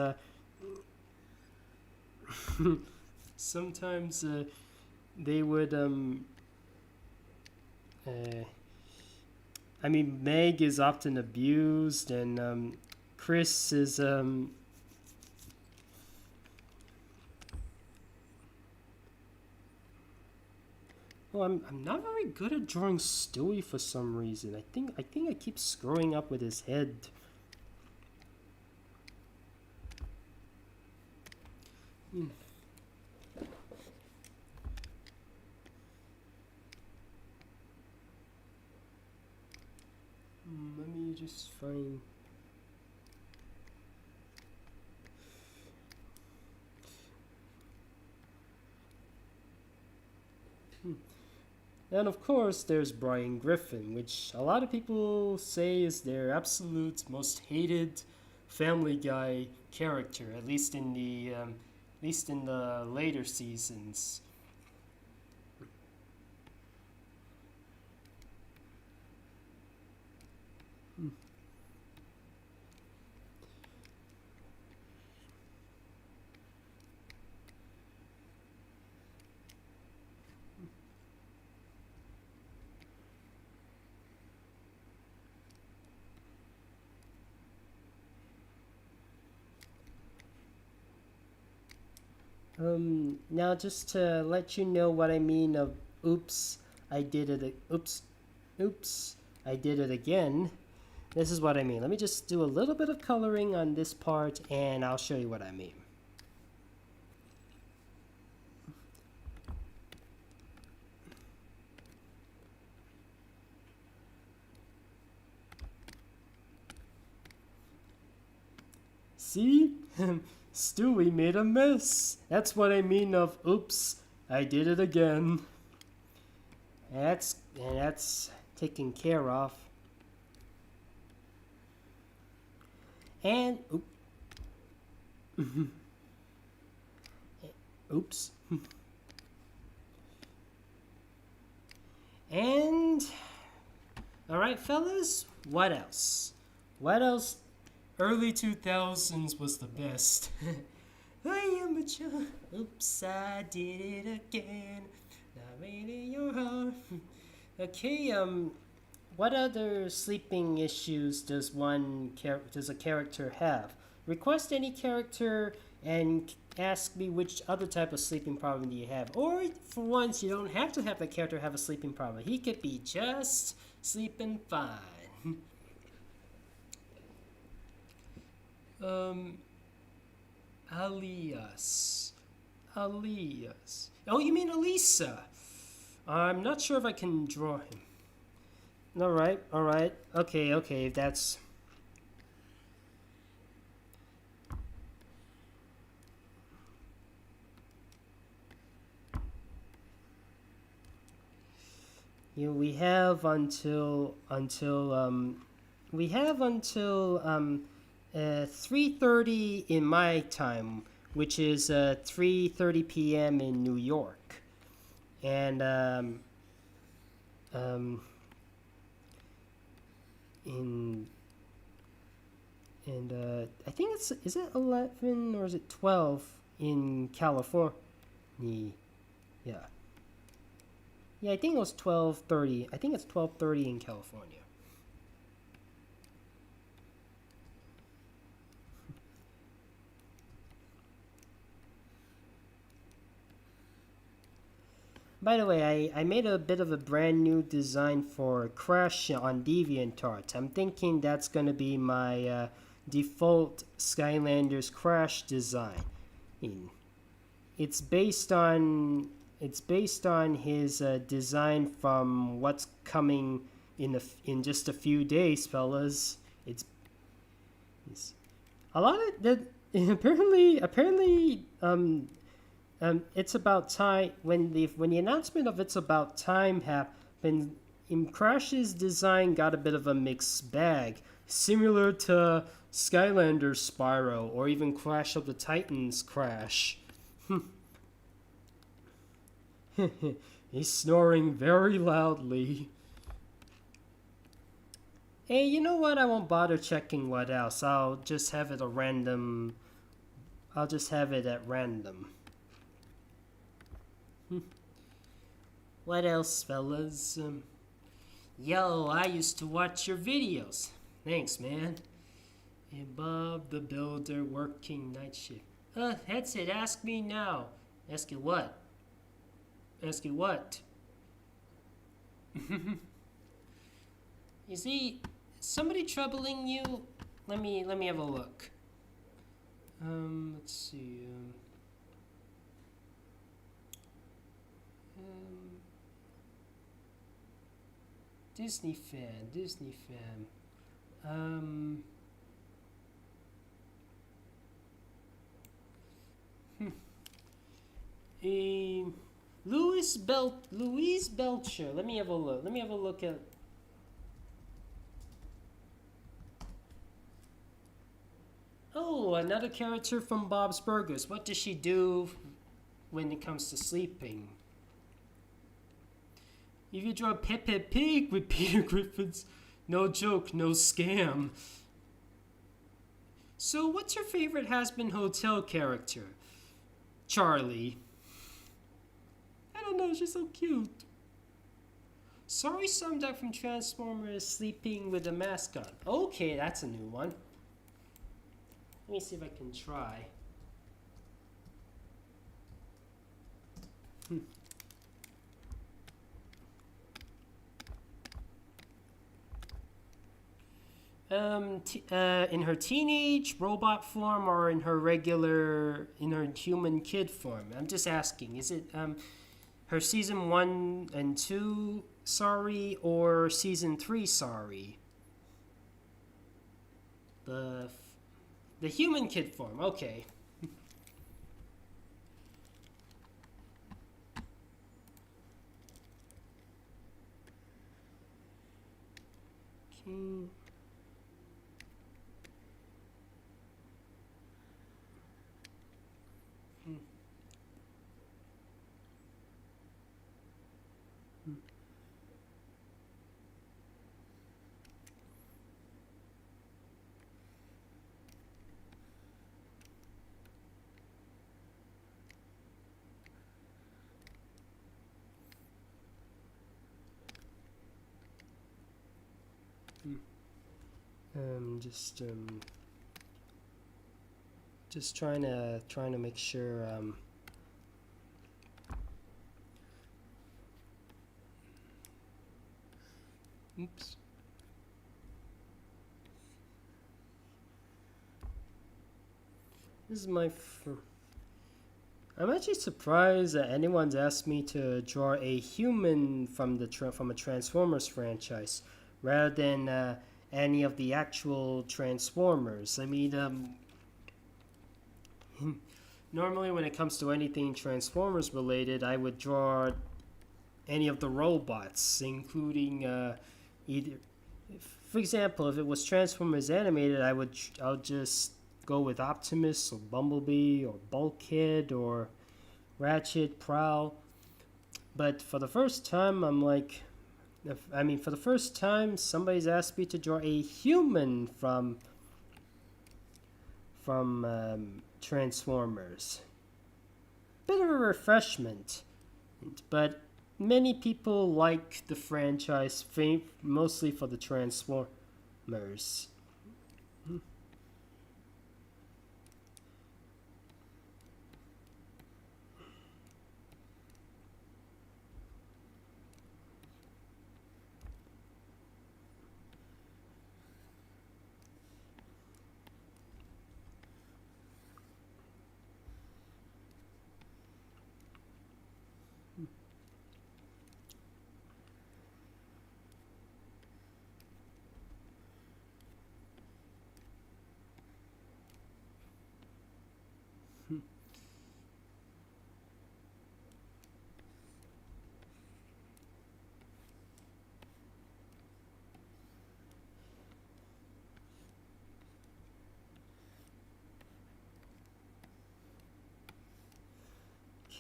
they would I mean, Meg is often abused, and Chris is well, I'm not very good at drawing Stewie for some reason. I think I keep screwing up with his head. Let me just find. And of course, there's Brian Griffin, which a lot of people say is their absolute most hated Family Guy character, at least in the later seasons. Now just to let you know what I mean of oops, I did it, oops, I did it again. This is what I mean. Let me just do a little bit of coloring on this part and I'll show you what I mean. See? Stewie made a mess. That's what I mean of oops, I did it again. And that's taken care of. And oops. And all right, fellas, what else? What else? Early 2000s was the best. I am a child. Oops, I did it again. Not really your heart. Okay, what other sleeping issues does a character have? Request any character and ask me which other type of sleeping problem do you have. Or for once, you don't have to have the character have a sleeping problem. He could be just sleeping fine. Alias. Oh, you mean Elisa? I'm not sure if I can draw him. Alright. Okay, that's... we have until 3:30 in my time, which is 3:30 p.m. in New York, and I think is it 11 or is it 12 in California? Yeah, I think it was 12:30. I think it's 12:30 in California. By the way, I made a bit of a brand new design for Crash on DeviantArt. I'm thinking that's going to be my default Skylanders Crash design. It's based on his design from what's coming in just a few days, fellas. It's a lot of that. Apparently, it's about time when the announcement of It's About Time happened. Crash's design got a bit of a mixed bag. Similar to Skylander's Spyro, or even Crash of the Titans Crash. He's snoring very loudly. Hey, you know what? I won't bother checking what else. I'll just have it a random. I'll just have it at random. What else, fellas? Yo, I used to watch your videos. Thanks, man. Hey, Bob the Builder working night shift. That's it. Ask me now. Ask you what? Ask you what? You see, somebody troubling you? Let me have a look. Let's see. Disney fan. Louise Belcher. Let me have a look at. Oh, another character from Bob's Burgers. What does she do when it comes to sleeping? If you draw Pepe Pig with Peter Griffin's, no joke, no scam. So, what's your favorite Has-Been Hotel character? Charlie. I don't know, she's so cute. Sorry, Sumduck from Transformers sleeping with a mask on. Okay, that's a new one. Let me see if I can try. In her teenage robot form or in her human kid form? I'm just asking. Is it her season 1 and 2 sorry or season 3 sorry? The human kid form. Okay. Okay. Just trying to make sure oops. This is my I'm actually surprised that anyone's asked me to draw a human from from a Transformers franchise rather than any of the actual Transformers. I mean, normally when it comes to anything Transformers related, I would draw any of the robots, including either. For example, if it was Transformers animated, I'll just go with Optimus or Bumblebee or Bulkhead or Ratchet, Prowl. But for the first time, I'm like, for the first time, somebody's asked me to draw a human from Transformers. Bit of a refreshment, but many people like the franchise mostly for the Transformers.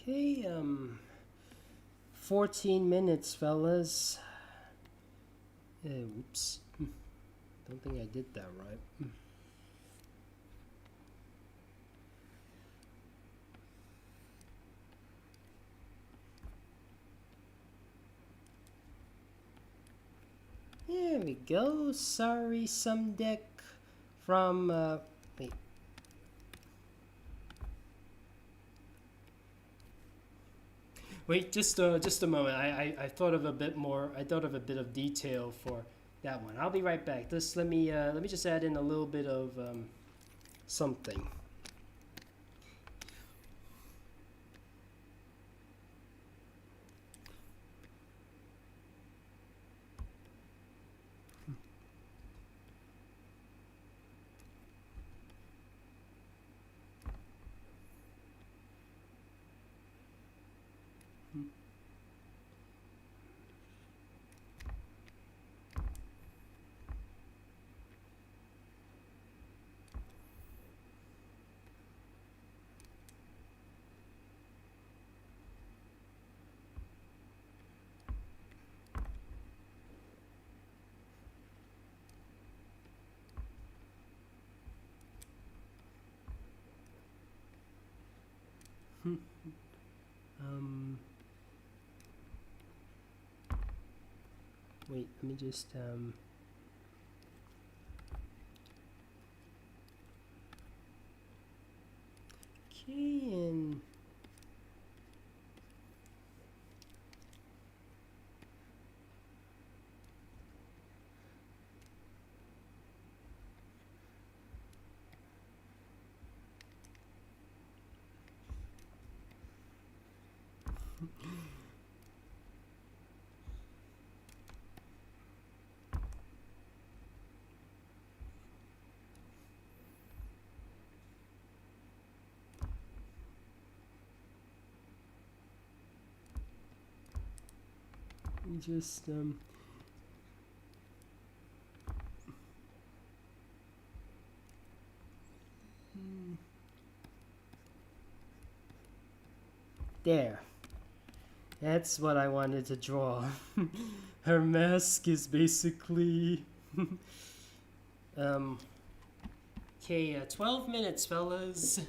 Okay, 14 minutes, fellas. Oops. Don't think I did that right. There we go. Sorry, some deck from, wait. Wait, just a moment. I thought of a bit more. I thought of a bit of detail for that one. I'll be right back. Just let me just add in a little bit of something. Wait, let me just okay, and just there. That's what I wanted to draw. Her mask is basically okay, 12 minutes, fellas.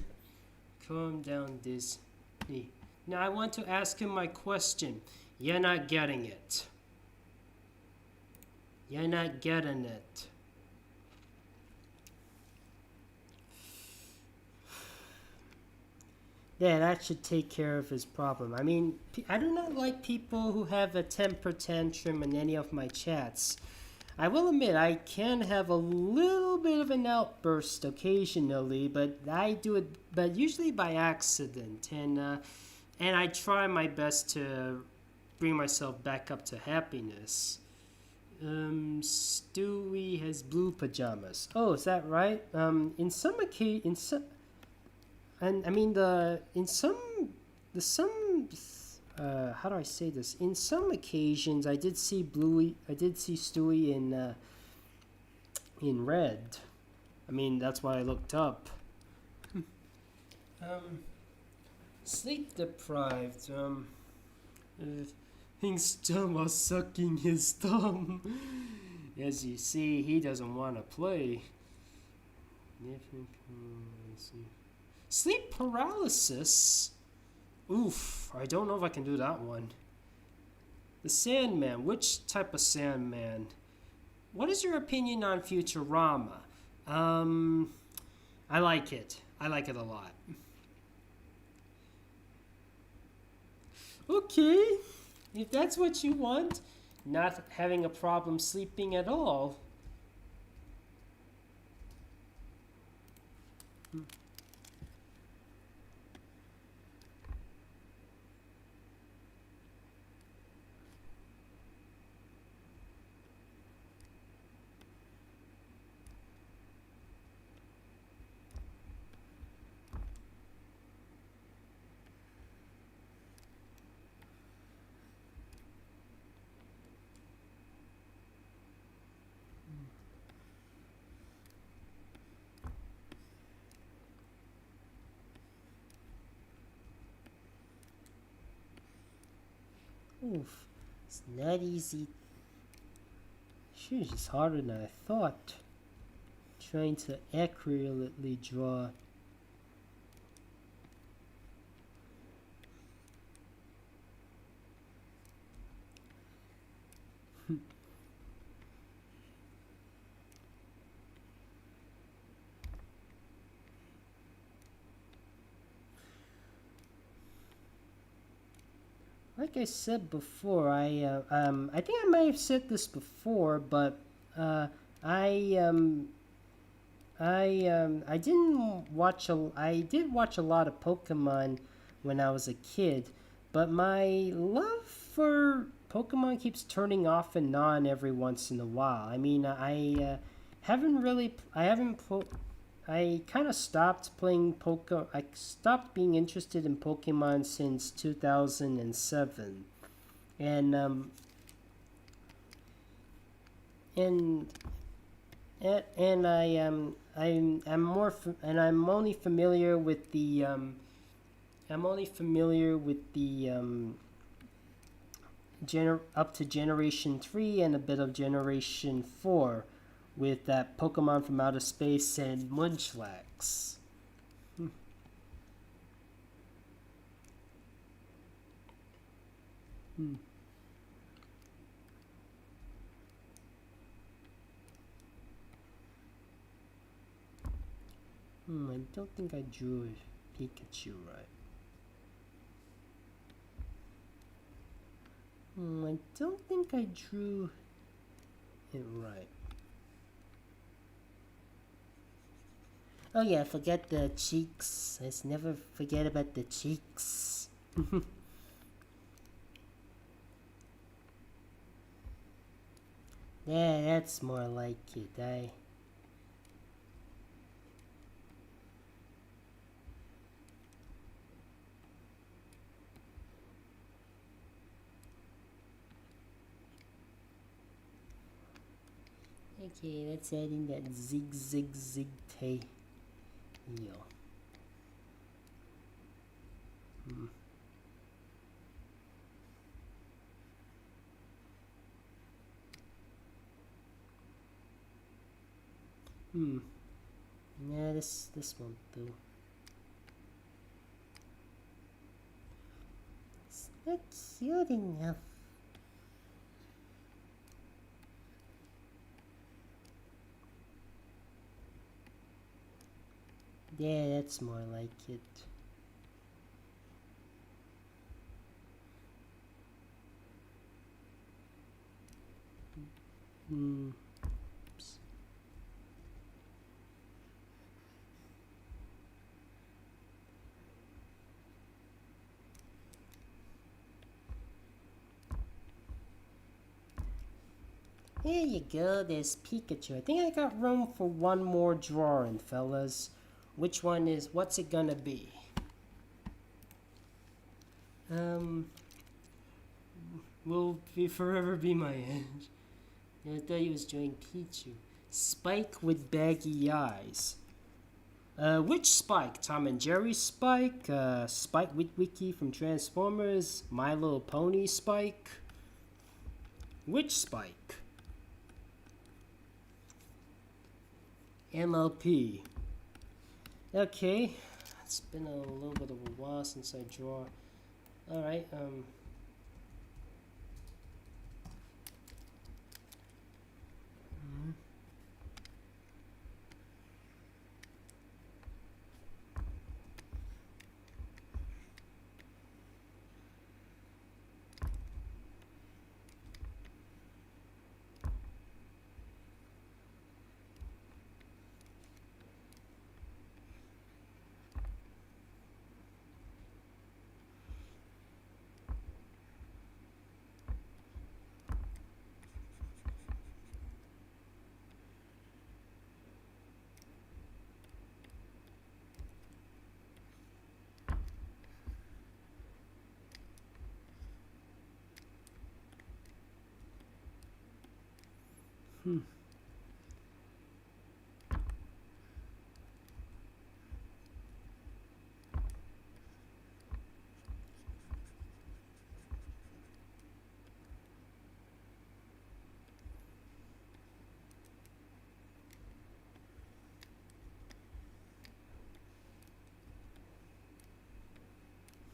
Calm down, Disney. Now I want to ask him my question. You're not getting it. You're not getting it. Yeah, that should take care of his problem. I mean, I do not like people who have a temper tantrum in any of my chats. I will admit, I can have a little bit of an outburst occasionally, but I do it, but usually by accident, and I try my best to bring myself back up to happiness. Stewie has blue pajamas. Oh, is that right? In some occasion, and I mean how do I say this? In some occasions, I did see Stewie in red. I mean, that's why I looked up. Sleep deprived. Hingston was sucking his thumb. As you see, he doesn't want to play. Sleep paralysis? Oof, I don't know if I can do that one. The Sandman, which type of Sandman? What is your opinion on Futurama? I like it. I like it a lot. Okay, if that's what you want, not having a problem sleeping at all. Oof, it's not easy. Sheesh, it's harder than I thought. Trying to accurately draw. Like I said before, I think I might have said this before, but I I didn't watch I did watch a lot of Pokemon when I was a kid, but my love for Pokemon keeps turning off and on every once in a while. I mean, I haven't I kind of stopped playing I stopped being interested in Pokemon since 2007, and and I'm only familiar with the up to Generation 3 and a bit of Generation 4 with that Pokemon from Outer Space and Munchlax. I don't think I drew Pikachu right. I don't think I drew it right. Oh yeah, forget the cheeks. Let's never forget about the cheeks. Yeah, that's more like it. Okay, let's add in that zig tail. Yeah, this won't do. It's not cute enough. Yeah, that's more like it. Oops. There you go, there's Pikachu. I think I got room for one more drawing, fellas. Which one is, what's it gonna be? Will forever be my end. I thought he was doing Pichu. Spike with baggy eyes. Which Spike? Tom and Jerry Spike? Spike Witwicky from Transformers? My Little Pony Spike? Which Spike? MLP. Okay. It's been a little bit of a while since I draw. Alright,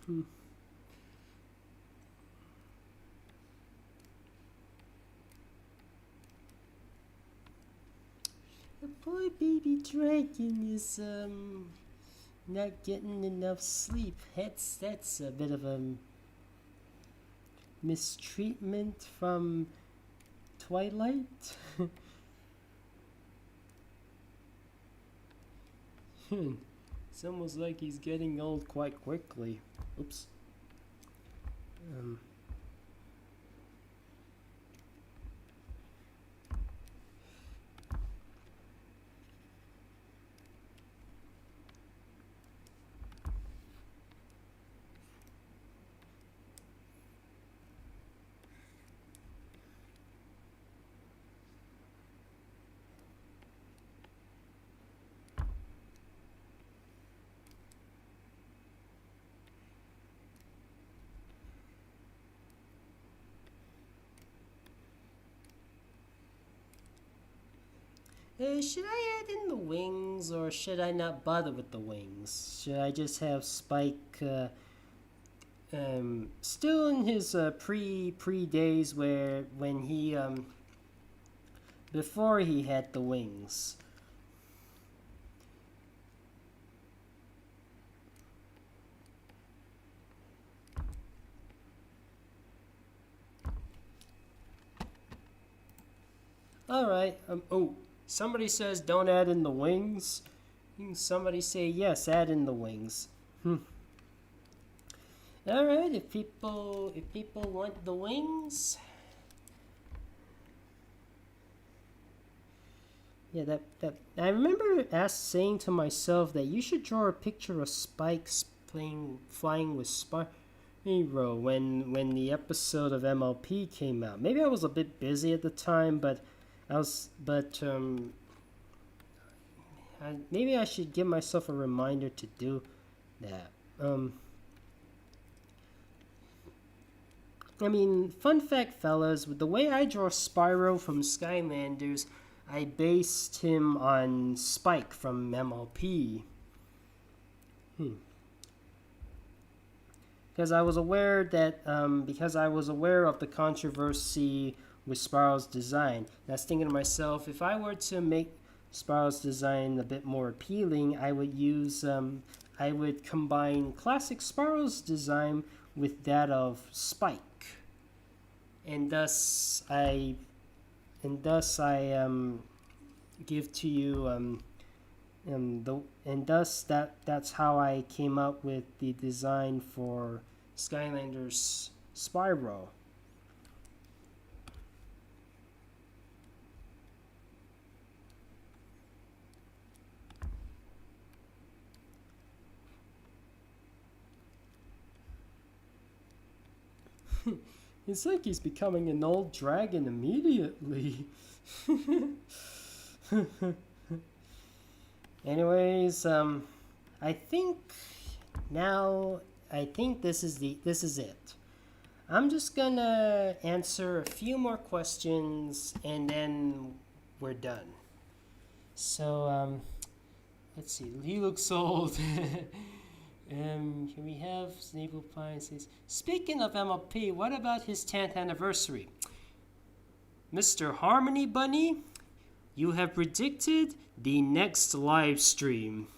The poor baby dragon is not getting enough sleep. That's a bit of a mistreatment from Twilight. It's almost like he's getting old quite quickly. Oops. Should I add in the wings, or should I not bother with the wings? Should I just have Spike still in his pre days when he before he had the wings? All right. Oh. Somebody says don't add in the wings. Somebody say yes, add in the wings. All right, if people want the wings. Yeah, that I remember saying to myself that you should draw a picture of Spike flying with Spyro when the episode of MLP came out. Maybe I was a bit busy at the time, but maybe I should give myself a reminder to do that. I mean, fun fact, fellas, with the way I draw Spyro from Skylanders, I based him on Spike from MLP. Because I was aware of the controversy with Spyro's design. And I was thinking to myself, if I were to make Spyro's design a bit more appealing, I would combine classic Spyro's design with that of Spike, and thus I give to you that's how I came up with the design for Skylanders Spyro. It's like he's becoming an old dragon immediately. Anyways, I think this is it. I'm just gonna answer a few more questions and then we're done. So, let's see. He looks old. Can we have Naval Appliances? Speaking of MLP, what about his 10th anniversary? Mr. Harmony Bunny, you have predicted the next live stream.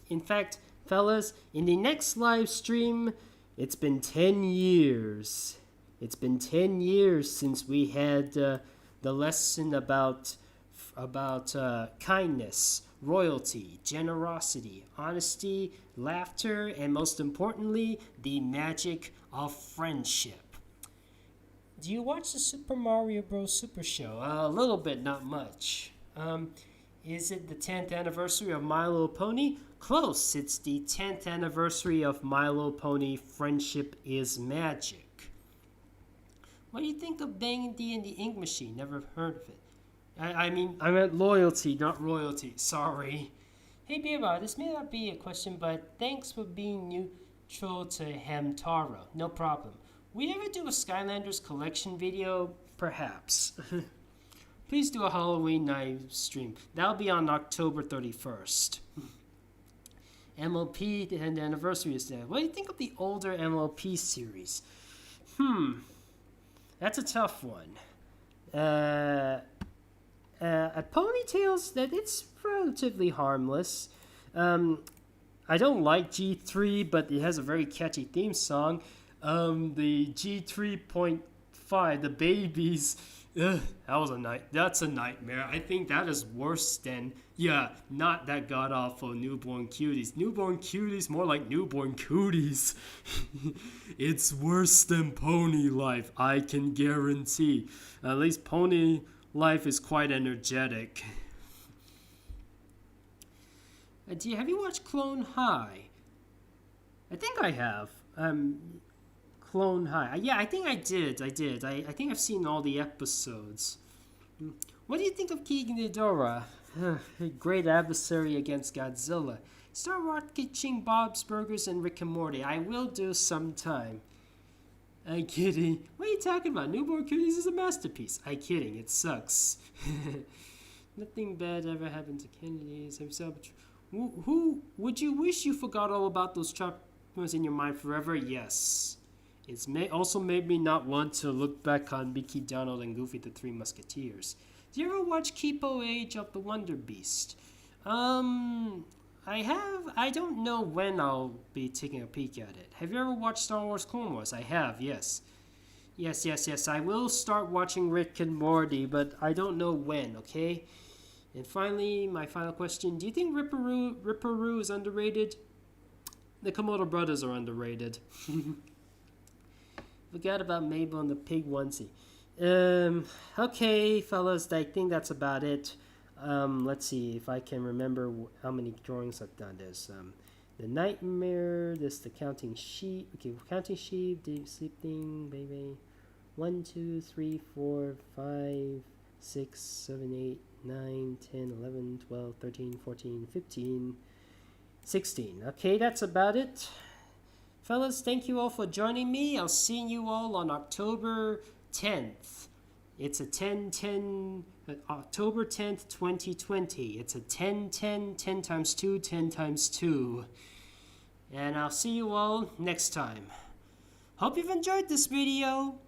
In fact, fellas, in the next live stream, it's been 10 years. It's been 10 years since we had the lesson about kindness, royalty, generosity, honesty, laughter, and most importantly, the magic of friendship. Do you watch the Super Mario Bros. Super Show? A little bit, not much. Is it the 10th anniversary of My Little Pony? Close. It's the 10th anniversary of My Little Pony Friendship is Magic. What do you think of Bang D and the Ink Machine? Never heard of it. I meant loyalty, not royalty. Sorry. Hey, Beerba, this may not be a question, but thanks for being neutral to Hamtaro. No problem. We ever do a Skylanders collection video? Perhaps. Please do a Halloween live stream. That'll be on October 31st. MLP and the anniversary is there. What do you think of the older MLP series? That's a tough one. At Ponytails, that it's relatively harmless. I don't like G3, but it has a very catchy theme song. The G3.5, the babies, that's a nightmare. I think that is worse than, not that god-awful Newborn Cuties. Newborn Cuties, more like Newborn Cooties. It's worse than Pony Life, I can guarantee. At least Pony Life is quite energetic. Have you watched Clone High? I think I have. Clone High. Yeah, I think I did. I think I've seen all the episodes. What do you think of King Ghidorah? A great adversary against Godzilla. Start watching Bob's Burgers and Rick and Morty. I will do sometime. I'm kidding. What are you talking about? Newborn Cuties is a masterpiece. I'm kidding. It sucks. Nothing bad ever happened to Kennedy's himself. Who would you wish you forgot all about those chapters in your mind forever? Yes. It's also made me not want to look back on Mickey, Donald, and Goofy, the Three Musketeers. Did you ever watch Kipo Age of the Wonder Beast? I have. I don't know when I'll be taking a peek at it. Have you ever watched Star Wars Clone Wars? I have, yes. Yes. I will start watching Rick and Morty, but I don't know when, okay? And finally, my final question. Do you think Ripperoo is underrated? The Komodo brothers are underrated. Forgot about Mabel and the pig onesie. Okay, fellas, I think that's about it. Let's see if I can remember how many drawings I've done. There's the nightmare, there's the counting sheep. Okay, counting sheep, deep sleeping, baby. 1, 2, 3, 4, 5, 6, 7, 8, 9, 10, 11, 12, 13, 14, 15, 16. Okay, that's about it. Fellas, thank you all for joining me. I'll see you all on October 10th. It's a 10-10, October 10th, 2020. It's a 10-10, 10 times 2, 10 times 2. And I'll see you all next time. Hope you've enjoyed this video.